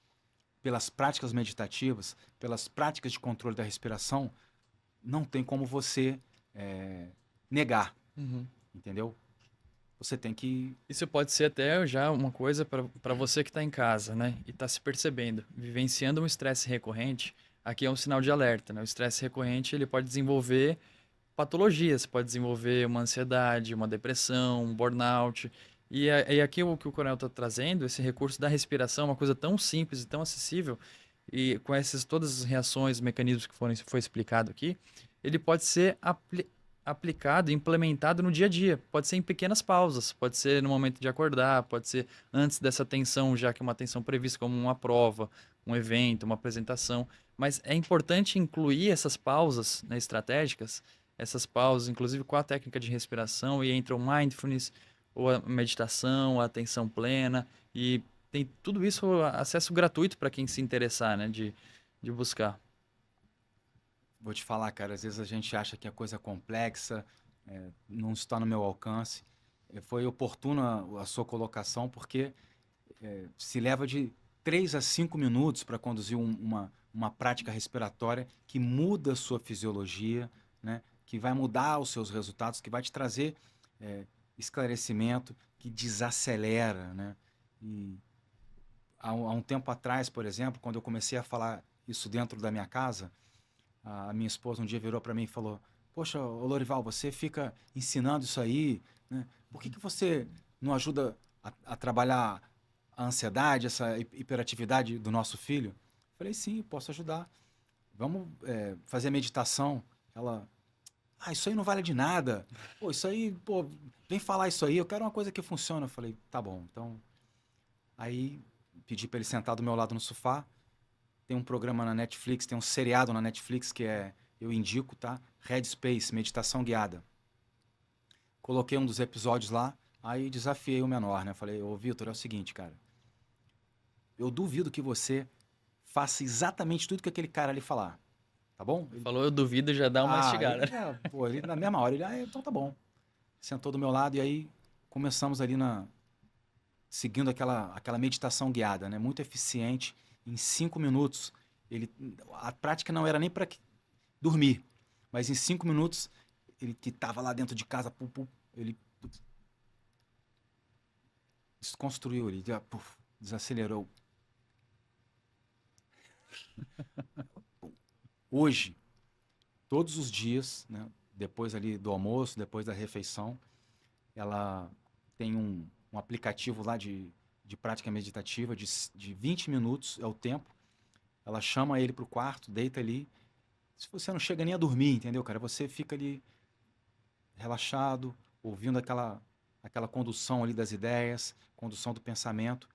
S1: pelas práticas meditativas, pelas práticas de controle da respiração, não tem como você negar, entendeu? Você tem que...
S3: Isso pode ser até já uma coisa para você que está em casa, né? E está se percebendo, vivenciando um estresse recorrente. Aqui é um sinal de alerta, né? O estresse recorrente ele pode desenvolver patologias, pode desenvolver uma ansiedade, uma depressão, um burnout. E aqui o que o Coronel está trazendo, esse recurso da respiração, uma coisa tão simples e tão acessível, e com todas as reações, mecanismos que foi explicado aqui, ele pode ser aplicado, implementado no dia a dia. Pode ser em pequenas pausas, pode ser no momento de acordar, pode ser antes dessa tensão, já que é uma tensão prevista como uma prova, um evento, uma apresentação. Mas é importante incluir essas pausas, né, estratégicas, essas pausas, inclusive com a técnica de respiração, e entra o mindfulness, ou a meditação, a atenção plena, e tem tudo isso acesso gratuito para quem se interessar, né, de buscar.
S1: Vou te falar, cara, às vezes a gente acha que a coisa é complexa, não está no meu alcance. Foi oportuna a sua colocação, porque se leva de 3 a 5 minutos para conduzir uma prática respiratória que muda a sua fisiologia, né? Que vai mudar os seus resultados, que vai te trazer esclarecimento, que desacelera, né? E há um tempo atrás, por exemplo, quando eu comecei a falar isso dentro da minha casa, a minha esposa um dia virou para mim e falou: poxa, Lorival, você fica ensinando isso aí, né? Por que você não ajuda a trabalhar a ansiedade, essa hiperatividade do nosso filho? Falei, sim, posso ajudar. Vamos fazer meditação. Ela, isso aí não vale de nada. Pô, isso aí, pô, vem falar isso aí, eu quero uma coisa que funcione. Eu falei, tá bom. Então, aí pedi para ele sentar do meu lado no sofá. Tem um programa na Netflix, tem um seriado na Netflix que eu indico, tá? Headspace, meditação guiada. Coloquei um dos episódios lá, aí desafiei o menor, né? Falei, ô Vitor, é o seguinte, cara. Eu duvido que você faça exatamente tudo que aquele cara ali falar, tá bom?
S3: Falou, eu duvido, já dá uma instigada.
S1: Ele na mesma hora, então tá bom. Sentou do meu lado e aí começamos ali seguindo aquela meditação guiada, né? Muito eficiente. Em 5 minutos, a prática não era nem para dormir, mas em 5 minutos, ele que estava lá dentro de casa, ele desconstruiu, ele desacelerou. Hoje, todos os dias, né, depois ali do almoço, depois da refeição, ela tem um aplicativo lá de prática meditativa de 20 minutos, é o tempo. Ela chama ele pro quarto, deita ali. Se você não chega nem a dormir, entendeu, cara? Você fica ali relaxado, ouvindo aquela condução ali das ideias, condução do pensamento,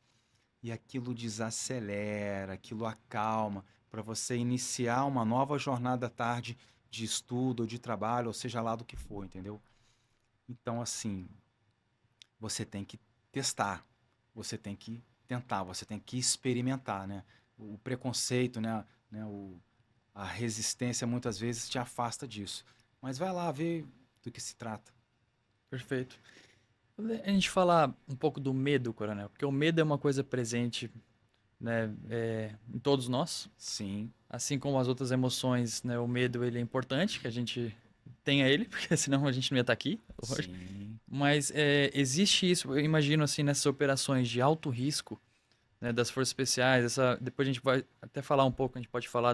S1: e aquilo desacelera, aquilo acalma, para você iniciar uma nova jornada à tarde de estudo ou de trabalho, ou seja lá do que for, entendeu? Então, assim, você tem que testar, você tem que tentar, você tem que experimentar, né? O preconceito, né? A resistência muitas vezes te afasta disso. Mas vai lá ver do que se trata.
S3: Perfeito. A gente falar um pouco do medo, Coronel, porque o medo é uma coisa presente, né, em todos nós.
S1: Sim.
S3: Assim como as outras emoções, né, o medo ele é importante que a gente tenha ele, porque senão a gente não ia estar aqui hoje.
S1: Sim.
S3: Mas existe isso, eu imagino assim, nessas operações de alto risco, né, das forças especiais, depois a gente vai até falar um pouco, a gente pode falar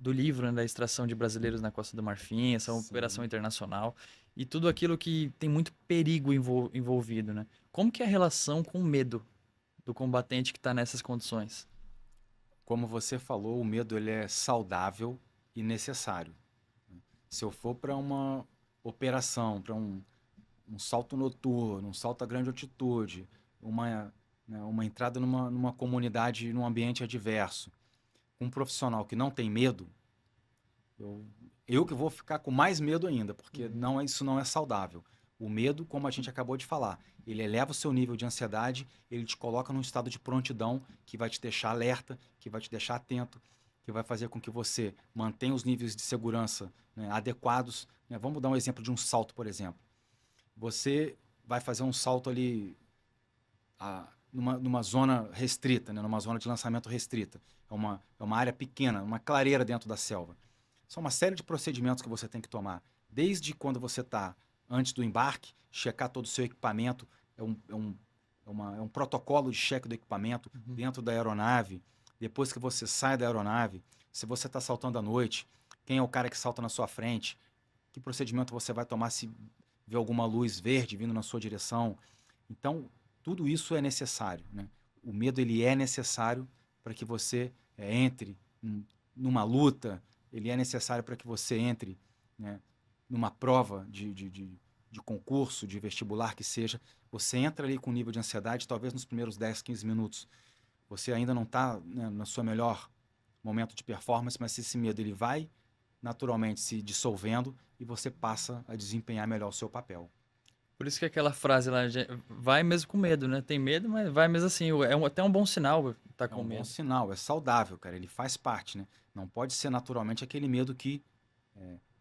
S3: do livro, né, da extração de brasileiros na Costa do Marfim, essa operação internacional, e tudo aquilo que tem muito perigo envolvido, né? Como que é a relação com o medo do combatente que está nessas condições?
S1: Como você falou, o medo ele é saudável e necessário. Se eu for para uma operação, para um salto noturno, um salto a grande altitude, uma entrada numa comunidade, num ambiente adverso, um profissional que não tem medo, eu que vou ficar com mais medo ainda, porque isso não é saudável. O medo, como a gente acabou de falar, ele eleva o seu nível de ansiedade, ele te coloca num estado de prontidão que vai te deixar alerta, que vai te deixar atento, que vai fazer com que você mantenha os níveis de segurança, né, adequados. Né? Vamos dar um exemplo de um salto, por exemplo. Você vai fazer um salto ali numa zona restrita, né, numa zona de lançamento restrita. É uma área pequena, uma clareira dentro da selva. São uma série de procedimentos que você tem que tomar. Desde quando você está antes do embarque, checar todo o seu equipamento, é um protocolo de cheque do equipamento dentro da aeronave. Depois que você sai da aeronave, se você está saltando à noite, quem é o cara que salta na sua frente, que procedimento você vai tomar se vê alguma luz verde vindo na sua direção. Então, tudo isso é necessário. Né? O medo ele é necessário para que você entre numa luta, ele é necessário para que você entre, né, numa prova de concurso, de vestibular que seja. Você entra ali com nível de ansiedade, talvez nos primeiros 10, 15 minutos. Você ainda não está, né, no seu melhor momento de performance, mas esse medo ele vai naturalmente se dissolvendo e você passa a desempenhar melhor o seu papel.
S3: Por isso que aquela frase lá, vai mesmo com medo, né? Tem medo, mas vai mesmo assim. Até um bom sinal estar com medo.
S1: É um bom sinal, é saudável, cara. Ele faz parte, né? Não pode ser naturalmente aquele medo que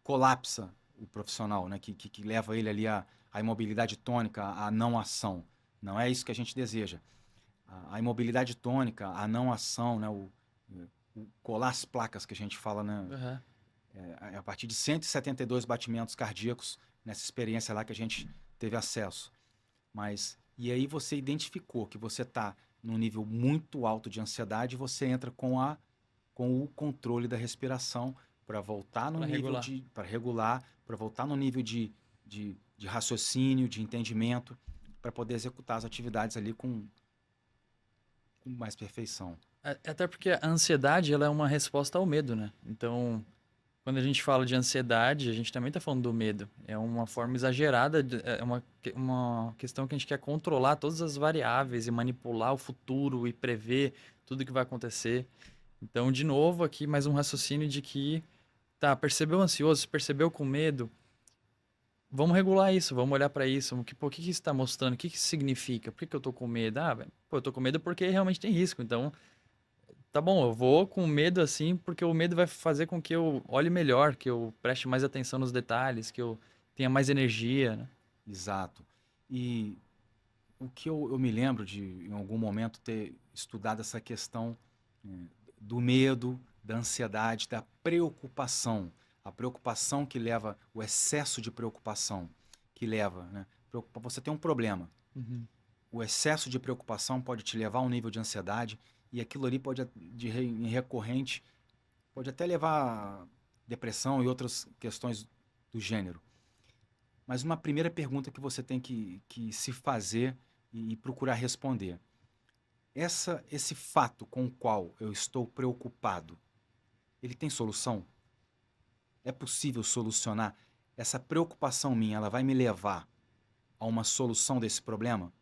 S1: colapsa o profissional, né? Que leva ele ali à imobilidade tônica, à não ação. Não é isso que a gente deseja. A imobilidade tônica, a não ação, né? O colar as placas que a gente fala, né? A partir de 172 batimentos cardíacos nessa experiência lá que a gente teve acesso. E aí você identificou que você está num nível muito alto de ansiedade, você entra com o controle da respiração para voltar no nível para regular, para voltar no nível de raciocínio, de entendimento, para poder executar as atividades ali com com mais perfeição.
S3: Até porque a ansiedade, ela é uma resposta ao medo, né? Então, quando a gente fala de ansiedade, a gente também está falando do medo. É uma forma exagerada, é uma questão que a gente quer controlar todas as variáveis e manipular o futuro e prever tudo que vai acontecer. Então, de novo, aqui mais um raciocínio de que, tá, percebeu ansioso, percebeu com medo, vamos regular isso, vamos olhar para isso. O que isso está mostrando? O que isso significa? Por que eu tô com medo? Ah, velho, pô, eu tô com medo porque realmente tem risco. Então, tá bom, eu vou com medo assim, porque o medo vai fazer com que eu olhe melhor, que eu preste mais atenção nos detalhes, que eu tenha mais energia, né?
S1: Exato. E o que eu me lembro de, em algum momento, ter estudado essa questão do medo, da ansiedade, da preocupação. A preocupação que leva, o excesso de preocupação que leva, né? Você tem um problema.
S3: Uhum.
S1: O excesso de preocupação pode te levar a um nível de ansiedade e aquilo ali pode, em recorrente, pode até levar a depressão e outras questões do gênero. Mas uma primeira pergunta que você tem que se fazer e procurar responder. Esse fato com o qual eu estou preocupado, ele tem solução? É possível solucionar? Essa preocupação minha, ela vai me levar a uma solução desse problema?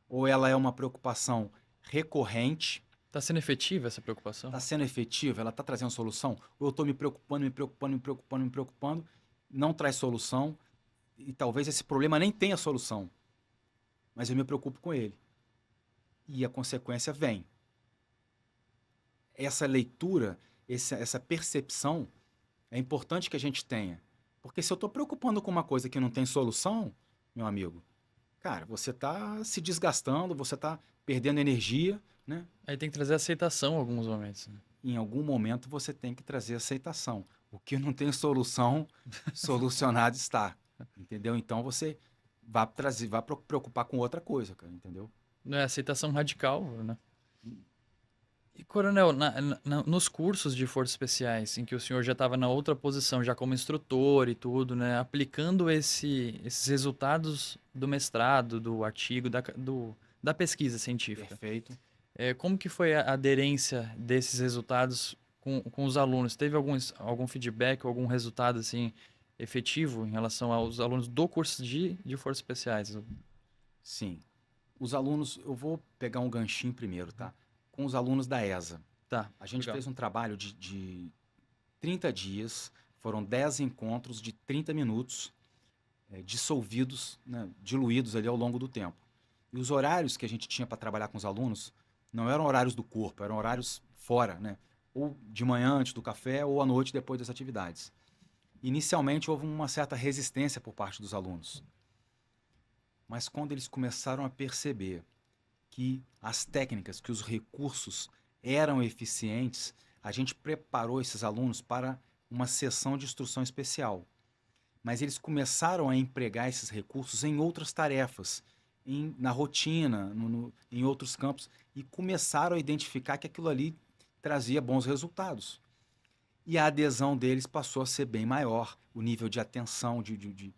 S1: Ou ela é uma preocupação recorrente?
S3: Tá sendo efetiva essa preocupação?
S1: Está sendo efetiva? Ela está trazendo solução? Ou eu estou me preocupando, me preocupando, me preocupando, me preocupando, não traz solução e talvez esse problema nem tenha solução, mas eu me preocupo com ele. E a consequência vem. Essa leitura, essa percepção, é importante que a gente tenha. Porque se eu estou preocupando com uma coisa que não tem solução, meu amigo, cara, você está se desgastando, você está perdendo energia, né?
S3: Aí tem que trazer aceitação em alguns momentos, né?
S1: Em algum momento você tem que trazer aceitação. O que não tem solução, solucionado está. Entendeu? Então você vai preocupar com outra coisa, cara, entendeu?
S3: Não é aceitação radical, né? E, Coronel, nos cursos de forças especiais, em que o senhor já estava na outra posição, já como instrutor e tudo, né? Aplicando esses resultados do mestrado, do artigo, da pesquisa científica.
S1: Perfeito.
S3: Como que foi a aderência desses resultados com os alunos? Teve algum feedback ou algum resultado assim efetivo em relação aos alunos do curso de forças especiais?
S1: Sim. Os alunos, eu vou pegar um ganchinho primeiro, tá? Com os alunos da ESA.
S3: Tá.
S1: A gente
S3: legal.
S1: fez um trabalho de 30 dias, foram 10 encontros de 30 minutos, dissolvidos, né, diluídos ali ao longo do tempo. E os horários que a gente tinha para trabalhar com os alunos não eram horários do corpo, eram horários fora, né? Ou de manhã antes do café, ou à noite depois das atividades. Inicialmente houve uma certa resistência por parte dos alunos. Mas quando eles começaram a perceber que as técnicas, que os recursos eram eficientes, a gente preparou esses alunos para uma sessão de instrução especial. Mas eles começaram a empregar esses recursos em outras tarefas, na rotina, em outros campos, e começaram a identificar que aquilo ali trazia bons resultados. E a adesão deles passou a ser bem maior, o nível de atenção, de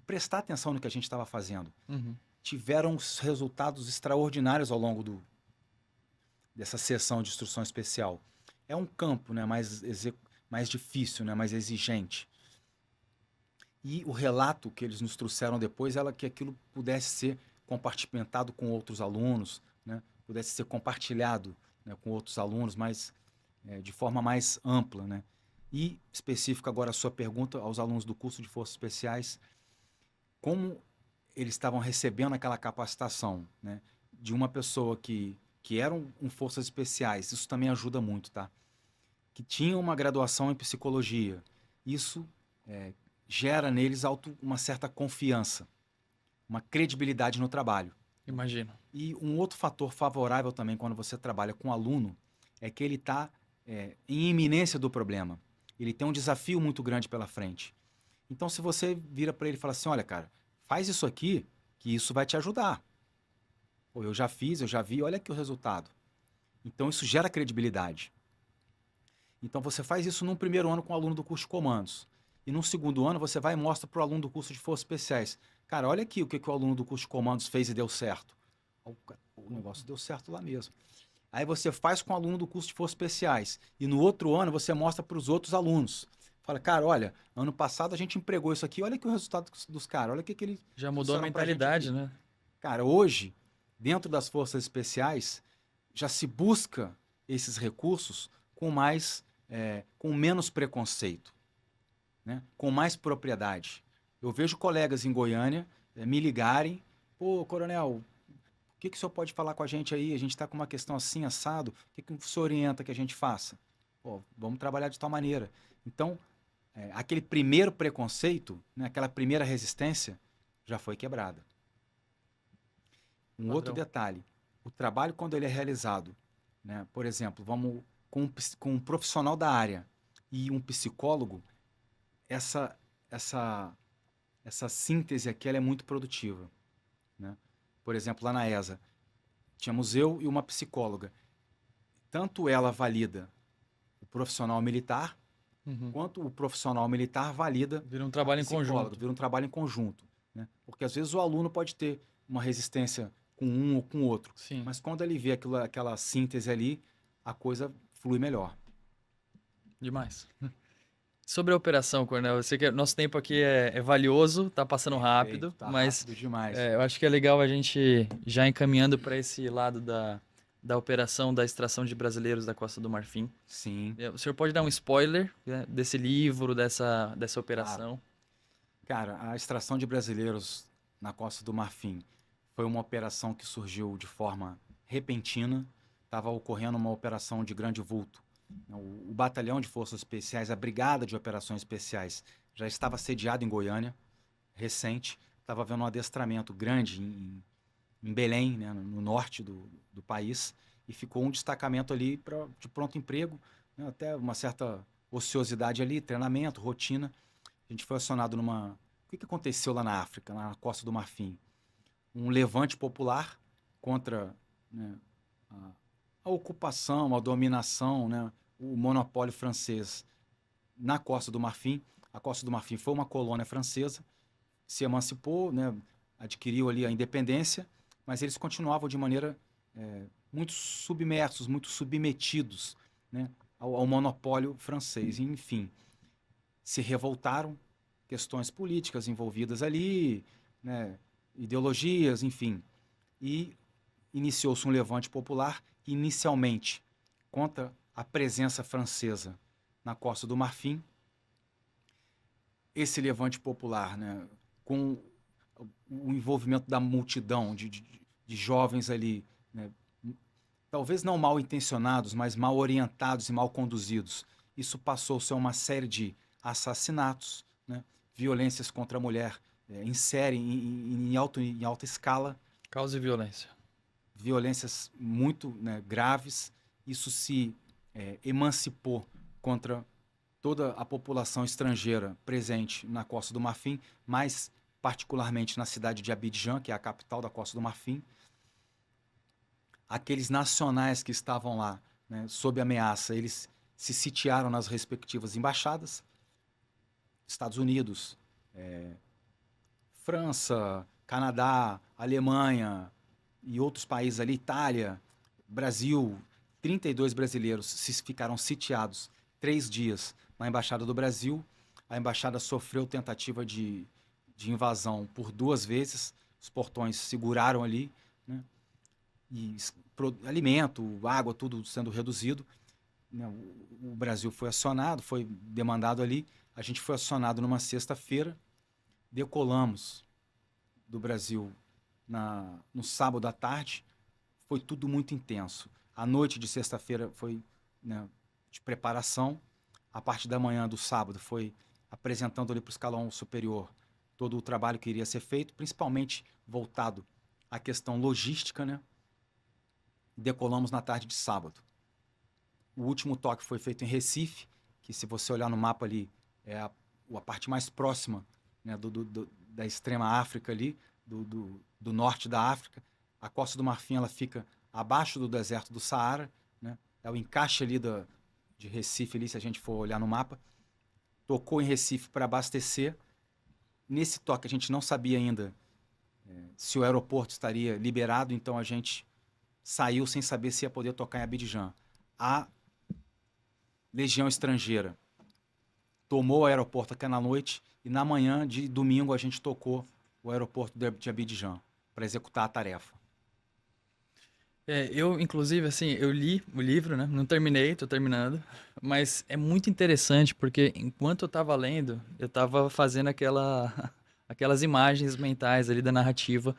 S1: prestar atenção no que a gente estava fazendo.
S3: Uhum.
S1: Tiveram resultados extraordinários ao longo dessa sessão de instrução especial. É um campo, né, mais difícil, né, mais exigente. E o relato que eles nos trouxeram depois era que aquilo pudesse ser compartimentado com outros alunos, né, pudesse ser compartilhado, né, com outros alunos, mas de forma mais ampla, né? E específico agora a sua pergunta aos alunos do curso de Forças Especiais, como eles estavam recebendo aquela capacitação, né, de uma pessoa que era um Forças Especiais, isso também ajuda muito, tá? Que tinha uma graduação em psicologia. Isso gera neles uma certa confiança, uma credibilidade no trabalho.
S3: Imagino.
S1: E um outro fator favorável também quando você trabalha com aluno é que ele está em iminência do problema. Ele tem um desafio muito grande pela frente. Então, se você vira para ele e fala assim, olha, cara, faz isso aqui, que isso vai te ajudar. Pô, eu já fiz, eu já vi, olha aqui o resultado. Então, isso gera credibilidade. Então, você faz isso num primeiro ano com o aluno do curso de comandos. E num segundo ano, você vai e mostra para o aluno do curso de forças especiais. Cara, olha aqui o que o aluno do curso de comandos fez e deu certo. O negócio deu certo lá mesmo. Aí você faz com o aluno do curso de Forças Especiais. E no outro ano você mostra para os outros alunos. Fala, cara, olha, ano passado a gente empregou isso aqui, olha aqui o resultado dos caras, olha o que, que eles
S3: Já mudou a
S1: trouxeram pra gente
S3: mentalidade,
S1: aqui.
S3: né?
S1: Cara, hoje, dentro das Forças Especiais, já se busca esses recursos com menos preconceito, né? Com mais propriedade. Eu vejo colegas em Goiânia me ligarem, pô, coronel, o que, que o senhor pode falar com a gente aí? A gente está com uma questão assim, assado, o que, que o senhor orienta que a gente faça? Pô, vamos trabalhar de tal maneira. Então, aquele primeiro preconceito, né, aquela primeira resistência, já foi quebrada. Um outro
S3: Padrão.
S1: detalhe, o trabalho quando ele é realizado, né, por exemplo, vamos com um profissional da área e um psicólogo, essa, essa, essa síntese aqui ela é muito produtiva, né? Por exemplo, lá na ESA, tínhamos eu e uma psicóloga. Tanto ela valida o profissional militar,
S3: Uhum.
S1: quanto o profissional militar valida
S3: Vira um
S1: a
S3: trabalho em
S1: psicóloga,
S3: conjunto.
S1: vira um trabalho em conjunto, né? Porque às vezes o aluno pode ter uma resistência com um ou com o outro,
S3: Sim,
S1: mas quando ele vê aquela síntese ali, a coisa flui melhor.
S3: demais. Sobre a operação, Coronel, eu sei que nosso tempo aqui é valioso, tá passando rápido,
S1: Perfeito, tá
S3: mas
S1: rápido demais.
S3: eu acho que é legal a gente já encaminhando para esse lado da operação da extração de brasileiros da Costa do Marfim.
S1: Sim,
S3: O senhor pode dar um spoiler, né, desse livro, dessa
S1: claro.
S3: operação?
S1: Cara, a extração de brasileiros na Costa do Marfim foi uma operação que surgiu de forma repentina. Estava ocorrendo uma operação de grande vulto. O Batalhão de Forças Especiais, a Brigada de Operações Especiais, já estava sediado em Goiânia, recente. Estava havendo um adestramento grande em Belém, né, no norte do país, e ficou um destacamento ali de pronto emprego, né, até uma certa ociosidade ali, treinamento, rotina. A gente foi acionado numa. O que aconteceu lá na África, na Costa do Marfim? Um levante popular contra, né, a, a ocupação, a dominação, né, o monopólio francês na Costa do Marfim. A Costa do Marfim foi uma colônia francesa, se emancipou, né, adquiriu ali a independência, mas eles continuavam de maneira muito submersos, muito submetidos, né, ao monopólio francês. E, enfim, se revoltaram, questões políticas envolvidas ali, né, ideologias, enfim. E iniciou-se um levante popular, inicialmente contra a presença francesa na Costa do Marfim. Esse levante popular, né, com o envolvimento da multidão de jovens ali, né, talvez não mal intencionados, mas mal orientados e mal conduzidos. Isso passou a ser uma série de assassinatos, né, violências contra a mulher em série, em alta escala,
S3: Causa e violência.
S1: violências muito, né, graves. Isso se emancipou contra toda a população estrangeira presente na Costa do Marfim, mais particularmente na cidade de Abidjan, que é a capital da Costa do Marfim. Aqueles nacionais que estavam lá, né, sob ameaça, eles se sitiaram nas respectivas embaixadas. Estados Unidos, França, Canadá, Alemanha e outros países ali, Itália, Brasil, 32 brasileiros ficaram sitiados 3 dias na Embaixada do Brasil. A embaixada sofreu tentativa de invasão por 2 vezes, os portões seguraram ali, né? E alimento, água, tudo sendo reduzido. Né? O Brasil foi acionado, foi demandado ali. A gente foi acionado numa sexta-feira, decolamos do Brasil no sábado à tarde. Foi tudo muito intenso. A noite de sexta-feira foi, né, de preparação. A parte da manhã do sábado foi apresentando ali para o escalão superior todo o trabalho que iria ser feito, principalmente voltado à questão logística, né? Decolamos na tarde de sábado. O último toque foi feito em Recife, que se você olhar no mapa ali, é a parte mais próxima, né, da extrema África ali, do norte da África. A Costa do Marfim ela fica abaixo do deserto do Saara, né? É o encaixe ali de Recife, ali, se a gente for olhar no mapa. Tocou em Recife para abastecer. Nesse toque a gente não sabia ainda se o aeroporto estaria liberado, então a gente saiu sem saber se ia poder tocar em Abidjan. A Legião Estrangeira tomou o aeroporto aquela noite e na manhã de domingo a gente tocou o aeroporto de Abidjan para executar a tarefa.
S3: Eu, inclusive, assim, eu li o livro, né? Não terminei, tô terminando. Mas é muito interessante porque enquanto eu tava lendo, eu tava fazendo aquelas imagens mentais ali da narrativa,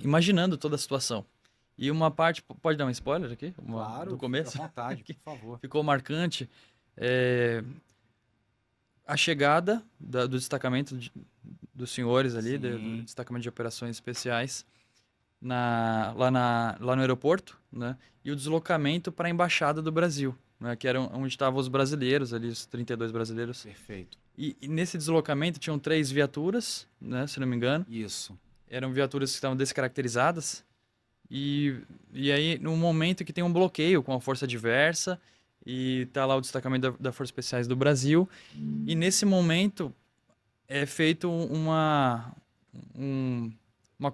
S3: imaginando toda a situação. E uma parte, pode dar um spoiler aqui?
S1: Claro,
S3: Do começo?
S1: fica à vontade,
S3: Que
S1: por favor.
S3: ficou marcante. É, a chegada do destacamento dos senhores ali, do
S1: Sim.
S3: destacamento de operações especiais, lá no aeroporto, né? E o deslocamento para a Embaixada do Brasil, né? Que era onde estavam os brasileiros ali, os 32 brasileiros.
S1: Perfeito.
S3: E nesse deslocamento tinham 3 viaturas, né? Se não me engano.
S1: Isso.
S3: Eram viaturas que estavam descaracterizadas. E aí, no momento que tem um bloqueio com a força adversa, e tá lá o destacamento da Forças Especiais do Brasil, e nesse momento é feito uma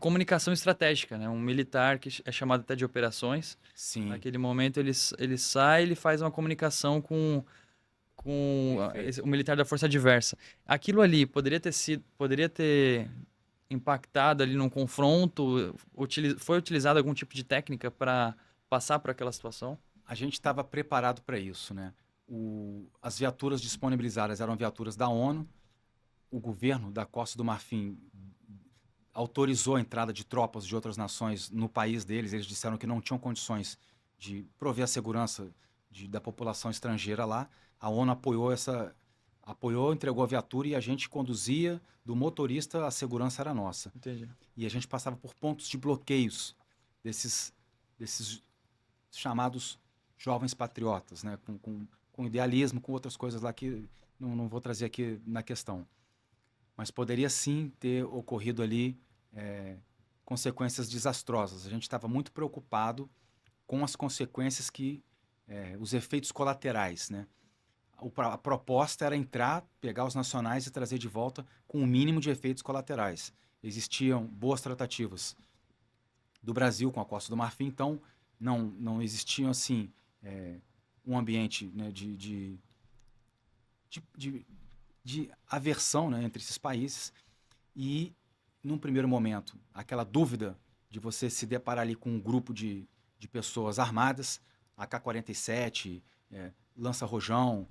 S3: comunicação estratégica, né? Um militar que é chamado até de operações.
S1: Sim.
S3: Naquele momento ele sai, ele faz uma comunicação com o militar da força adversa. Aquilo ali poderia ter impactado ali num confronto, foi utilizado algum tipo de técnica para passar por aquela situação?
S1: A gente estava preparado para isso, né? As viaturas disponibilizadas eram viaturas da ONU. O governo da Costa do Marfim autorizou a entrada de tropas de outras nações no país deles. Eles disseram que não tinham condições de prover a segurança da população estrangeira lá. A ONU apoiou, entregou a viatura e a gente conduzia do motorista, a segurança era nossa.
S3: Entendi.
S1: E a gente passava por pontos de bloqueios desses chamados jovens patriotas, né? Com idealismo, com outras coisas lá que não vou trazer aqui na questão. Mas poderia sim ter ocorrido ali consequências desastrosas. A gente estava muito preocupado com as consequências os efeitos colaterais, né? A proposta era entrar, pegar os nacionais e trazer de volta com o mínimo de efeitos colaterais. Existiam boas tratativas do Brasil com a Costa do Marfim, então não existiam assim um ambiente, né, de aversão, né, entre esses países. E num primeiro momento aquela dúvida de você se deparar ali com um grupo de pessoas armadas, AK-47, lança-rojão,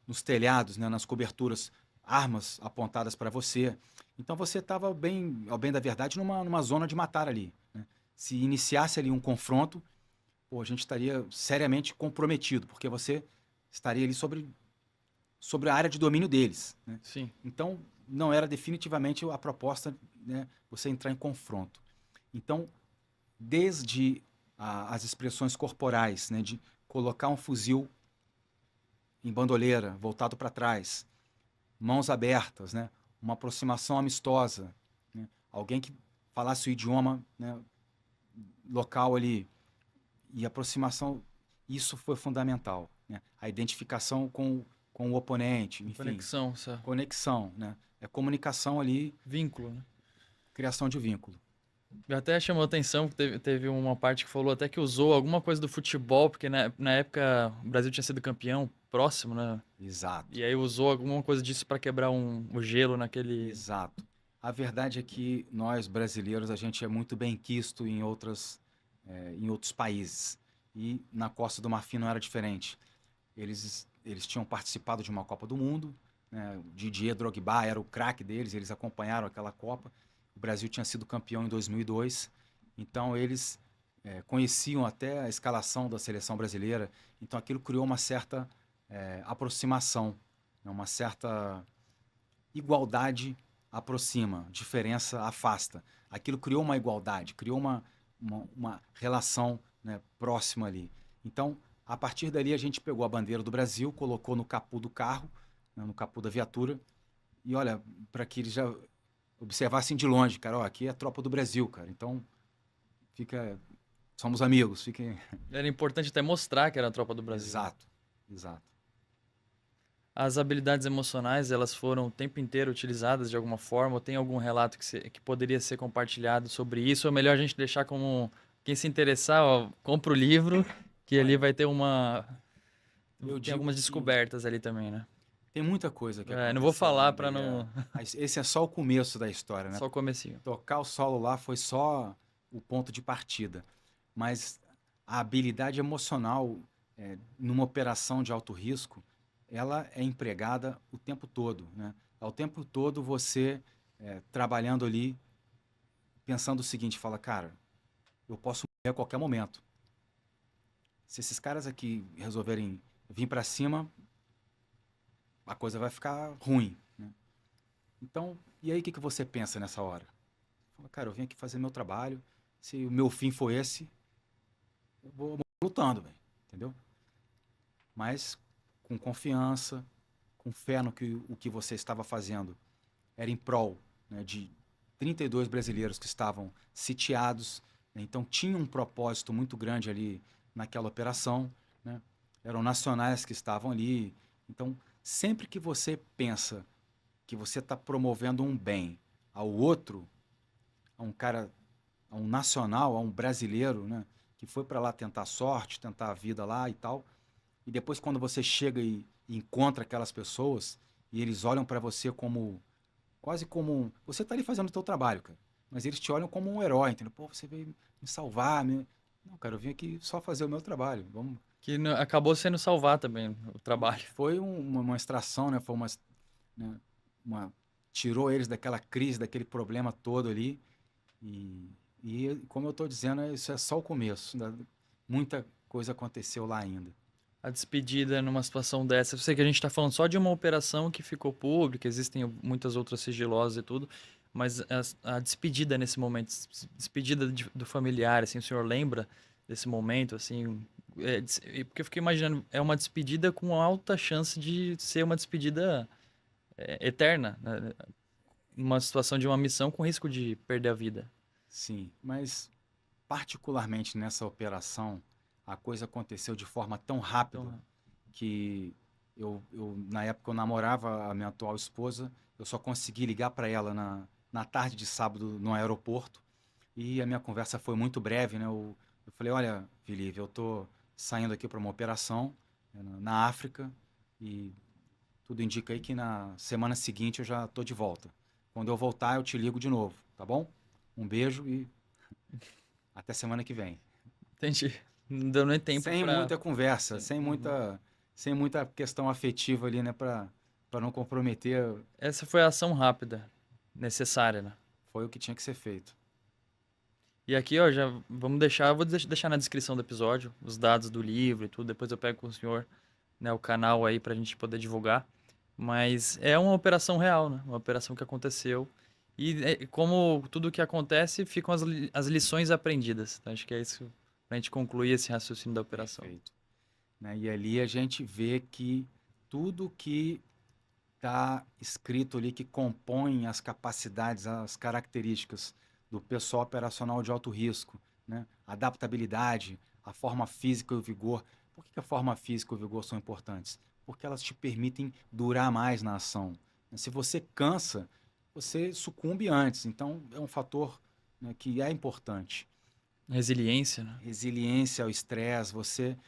S1: nos telhados, né, nas coberturas, armas apontadas para você. Então você estava ao bem da verdade, numa zona de matar ali, né? Se iniciasse ali um confronto, a gente estaria seriamente comprometido, porque você estaria ali sobre a área de domínio deles, né?
S3: Sim.
S1: Então não era definitivamente a proposta, né, você entrar em confronto. Então, desde as expressões corporais, né, de colocar um fuzil em bandoleira, voltado para trás, mãos abertas, né? Uma aproximação amistosa, né? Alguém que falasse o idioma, né, local ali, e aproximação, isso foi fundamental, né? A identificação com o oponente, enfim.
S3: Conexão,
S1: Conexão, né? Comunicação ali.
S3: Vínculo, né?
S1: Criação de vínculo.
S3: Até chamou atenção, teve uma parte que falou até que usou alguma coisa do futebol, porque na época o Brasil tinha sido campeão próximo, né?
S1: Exato.
S3: E aí usou alguma coisa disso para quebrar o gelo naquele...
S1: Exato. A verdade é que nós, brasileiros, a gente é muito bem quisto em outros países. E na Costa do Marfim não era diferente. Eles tinham participado de uma Copa do Mundo, né? O Didier Drogba era o craque deles, eles acompanharam aquela Copa. O Brasil tinha sido campeão em 2002, então eles conheciam até a escalação da seleção brasileira. Então aquilo criou uma certa aproximação, né? Uma certa igualdade aproxima, diferença afasta. Aquilo criou uma igualdade, criou uma relação, né, próxima ali. Então, a partir dali, a gente pegou a bandeira do Brasil, colocou no capô do carro, né, no capô da viatura, e olha, para que eles já observassem de longe, cara, ó, aqui é a tropa do Brasil, cara. Então, somos amigos, fiquem...
S3: Era importante até mostrar que era a tropa do Brasil.
S1: Exato, exato.
S3: As habilidades emocionais, elas foram o tempo inteiro utilizadas de alguma forma? Ou tem algum relato que poderia ser compartilhado sobre isso? Ou é melhor a gente deixar como quem se interessar, ó, compra o livro, que ali
S1: Olha,
S3: vai ter
S1: eu
S3: tem
S1: digo
S3: algumas
S1: que
S3: descobertas ali também, né?
S1: tem muita coisa que
S3: Não vou
S1: aconteceu lá
S3: falar
S1: em
S3: para
S1: Berea.
S3: não.
S1: Mas esse é só o começo da história, né?
S3: Só o comecinho.
S1: Tocar o solo lá foi só o ponto de partida. Mas a habilidade emocional, numa operação de alto risco, ela é empregada o tempo todo, né? Ao tempo todo você trabalhando ali, pensando o seguinte, fala, cara, eu posso morrer a qualquer momento. Se esses caras aqui resolverem vir para cima, a coisa vai ficar ruim, né? Então, e aí o que você pensa nessa hora? Fala, cara, eu vim aqui fazer meu trabalho, se o meu fim for esse, eu vou morrer lutando, velho, entendeu? Mas com confiança, com fé no que o que você estava fazendo era em prol, né, de 32 brasileiros que estavam sitiados, né, então tinha um propósito muito grande ali naquela operação, né? Eram nacionais que estavam ali. Então, sempre que você pensa que você está promovendo um bem ao outro, a um cara, a um nacional, a um brasileiro, né, que foi para lá tentar sorte, tentar a vida lá e tal, e depois quando você chega e encontra aquelas pessoas e eles olham para você como quase como você tá ali fazendo o teu trabalho, cara, mas eles te olham como um herói, entendeu? Pô, você veio me salvar, me... Não, cara, eu vim aqui só fazer o meu trabalho. Vamos.
S3: Acabou sendo salvar também o
S1: E
S3: trabalho.
S1: foi uma extração, né? Foi né, uma tirou eles daquela crise, daquele problema todo ali. E como eu estou dizendo, isso é só o começo. Muita coisa aconteceu lá ainda.
S3: A despedida numa situação dessa. Eu sei que a gente está falando só de uma operação que ficou pública, existem muitas outras sigilosas e tudo, mas a despedida nesse momento, despedida do familiar, assim, o senhor lembra desse momento, assim? Porque eu fiquei imaginando, é uma despedida com alta chance de ser uma despedida eterna, né? Uma situação de uma missão com risco de perder a vida.
S1: Sim, mas particularmente nessa operação, a coisa aconteceu de forma tão rápida
S3: Então,
S1: que na época, eu namorava a minha atual esposa, eu só consegui ligar para ela na tarde de sábado no aeroporto e a minha conversa foi muito breve, né? Eu falei, olha, Felipe, eu tô saindo aqui para uma operação na África e tudo indica aí que na semana seguinte eu já tô de volta. Quando eu voltar, eu te ligo de novo, tá bom? Um beijo e até semana que vem.
S3: entendi. Não deu nem tempo
S1: Sem
S3: para.
S1: muita conversa, sem muita questão afetiva ali, né, para não comprometer.
S3: Essa foi a ação rápida, necessária, né?
S1: Foi o que tinha que ser feito.
S3: E aqui, ó, já vamos deixar, vou deixar na descrição do episódio os dados do livro e tudo, depois eu pego com o senhor, né, o canal aí pra gente poder divulgar. Mas é uma operação real, né? Uma operação que aconteceu. E como tudo que acontece, ficam as lições aprendidas. Então, acho que é isso pra gente concluir esse raciocínio da operação.
S1: Perfeito. Né? E ali a gente vê que tudo que está escrito ali, que compõe as capacidades, as características do pessoal operacional de alto risco, né? Adaptabilidade, a forma física e o vigor. Por que a forma física e o vigor são importantes? Porque elas te permitem durar mais na ação. Se você cansa, você sucumbe antes. Então, é um fator, né, que é importante.
S3: Resiliência, né?
S1: Resiliência ao estresse, você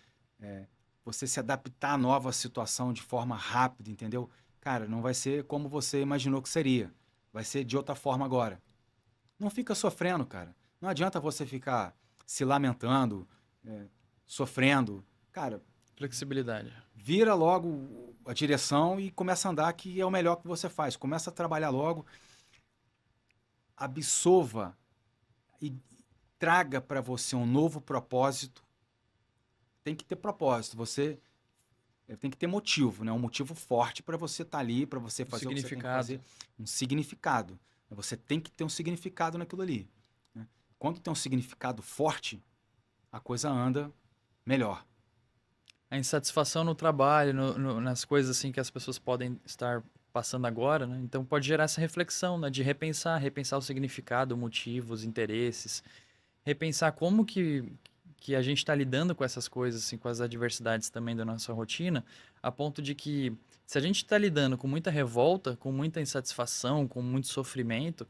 S1: se adaptar à nova situação de forma rápida, entendeu? Cara, não vai ser como você imaginou que seria. Vai ser de outra forma agora. Não fica sofrendo, cara. Não adianta você ficar se lamentando, é, sofrendo. Cara,
S3: Flexibilidade.
S1: vira logo a direção e começa a andar, que é o melhor que você faz. Começa a trabalhar logo, absorva e traga para você um novo propósito. Tem que ter propósito. Você tem que ter motivo, né? Um motivo forte para você estar ali, para você
S3: Um
S1: fazer o que você tem que
S3: significado.
S1: fazer. Um significado. Você tem que ter um significado naquilo ali, né? Quando tem um significado forte, a coisa anda melhor.
S3: A insatisfação no trabalho, nas coisas assim que as pessoas podem estar passando agora, né? Então pode gerar essa reflexão, né? De repensar o significado, o motivo, os interesses, repensar como que a gente está lidando com essas coisas, assim, com as adversidades também da nossa rotina, a ponto de que Se a gente está lidando com muita revolta, com muita insatisfação, com muito sofrimento,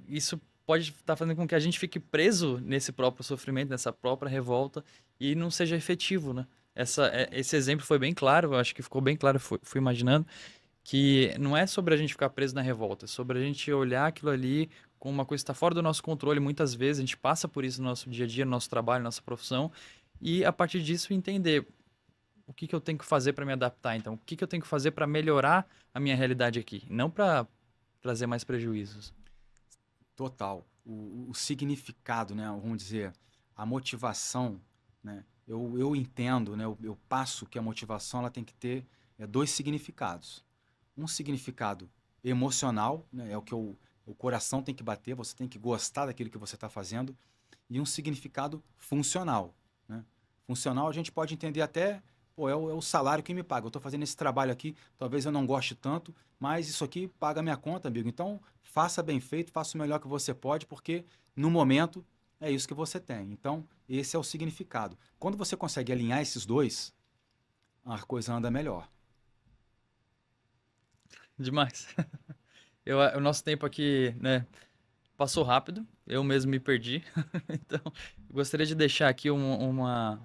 S3: isso pode estar fazendo com que a gente fique preso nesse próprio sofrimento, nessa própria revolta e não seja efetivo, né? Esse exemplo foi bem claro, eu acho que ficou bem claro, fui imaginando, que não é sobre a gente ficar preso na revolta, é sobre a gente olhar aquilo ali como uma coisa que está fora do nosso controle. Muitas vezes a gente passa por isso no nosso dia a dia, no nosso trabalho, na nossa profissão, e a partir disso entender o que eu tenho que fazer para me adaptar, então, o que eu tenho que fazer para melhorar a minha realidade aqui, não para trazer mais prejuízos.
S1: Total. O significado, né? Vamos dizer, a motivação, né? Eu entendo, né? Eu passo que a motivação ela tem que ter dois significados. Um significado emocional, né? É o que o coração tem que bater, você tem que gostar daquilo que você está fazendo. E um significado funcional, né? Funcional a gente pode entender até, pô, é o salário que me paga. Eu estou fazendo esse trabalho aqui, talvez eu não goste tanto, mas isso aqui paga a minha conta, amigo. Então, faça bem feito, faça o melhor que você pode, porque no momento é isso que você tem. Então, esse é o significado. Quando você consegue alinhar esses dois, a coisa anda melhor.
S3: Demais. O nosso tempo aqui, né, passou rápido, eu mesmo me perdi. Então, eu gostaria de deixar aqui um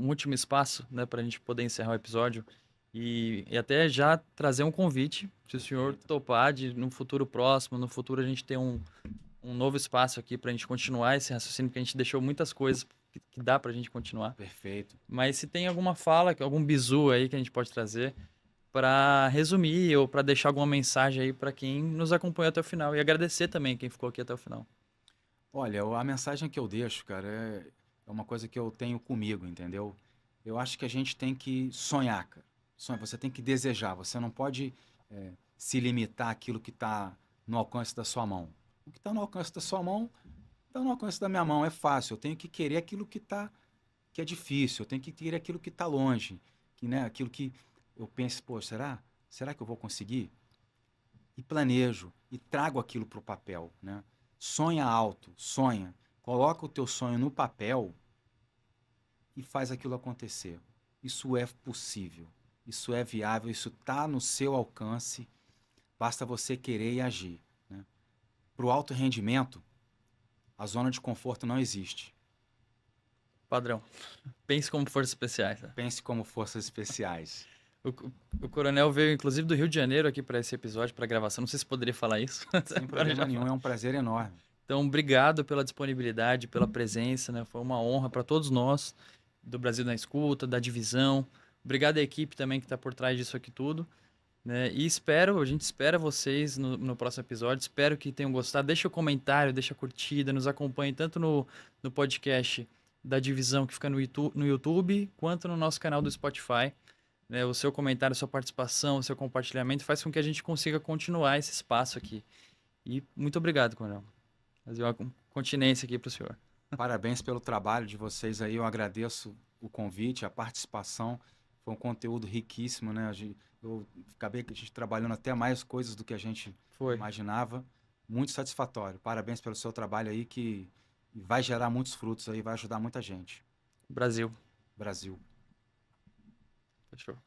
S3: último espaço, né, para a gente poder encerrar o episódio e até já trazer um convite, se o senhor topar, de no futuro próximo, no futuro a gente ter um novo espaço aqui para a gente continuar esse raciocínio, porque a gente deixou muitas coisas que dá para a gente continuar.
S1: Perfeito.
S3: Mas se tem alguma fala, algum bizu aí que a gente pode trazer para resumir ou para deixar alguma mensagem aí para quem nos acompanhou até o final e agradecer também quem ficou aqui até o final.
S1: Olha, a mensagem que eu deixo, cara, é uma coisa que eu tenho comigo, entendeu? Eu acho que a gente tem que sonhar, cara. Você tem que desejar, você não pode se limitar àquilo que está no alcance da sua mão. O que está no alcance da sua mão, está no alcance da minha mão, é fácil. Eu tenho que querer aquilo que é difícil, eu tenho que querer aquilo que está longe, que, né, aquilo que eu penso, pô, será? Será que eu vou conseguir? E planejo, e trago aquilo para o papel, né? Sonha alto, sonha. Coloca o teu sonho no papel e faz aquilo acontecer. Isso é possível, isso é viável, isso está no seu alcance, basta você querer e agir, né? Para o alto rendimento, a zona de conforto não existe.
S3: Padrão. Pense como forças especiais. Né?
S1: Pense como forças especiais.
S3: O coronel veio, inclusive, do Rio de Janeiro aqui para esse episódio, para gravação. Não sei se poderia falar isso.
S1: Sem problema nenhum, é um prazer enorme.
S3: Então, obrigado pela disponibilidade, pela presença, né? Foi uma honra para todos nós, do Brasil na Escuta, da divisão. Obrigado à equipe também que está por trás disso aqui tudo. Né? E a gente espera vocês no próximo episódio. Espero que tenham gostado. Deixa o comentário, deixa a curtida, nos acompanhe tanto no podcast da divisão que fica no YouTube, quanto no nosso canal do Spotify. Né? O seu comentário, a sua participação, o seu compartilhamento faz com que a gente consiga continuar esse espaço aqui. E muito obrigado, Coronel. Fazer uma continência aqui para o senhor.
S1: Parabéns pelo trabalho de vocês aí. Eu agradeço o convite, a participação. Foi um conteúdo riquíssimo, né? Eu acabei a gente trabalhando até mais coisas do que a gente imaginava. Muito satisfatório. Parabéns pelo seu trabalho aí, que vai gerar muitos frutos aí, vai ajudar muita gente.
S3: Brasil.
S1: Brasil.
S3: Fechou.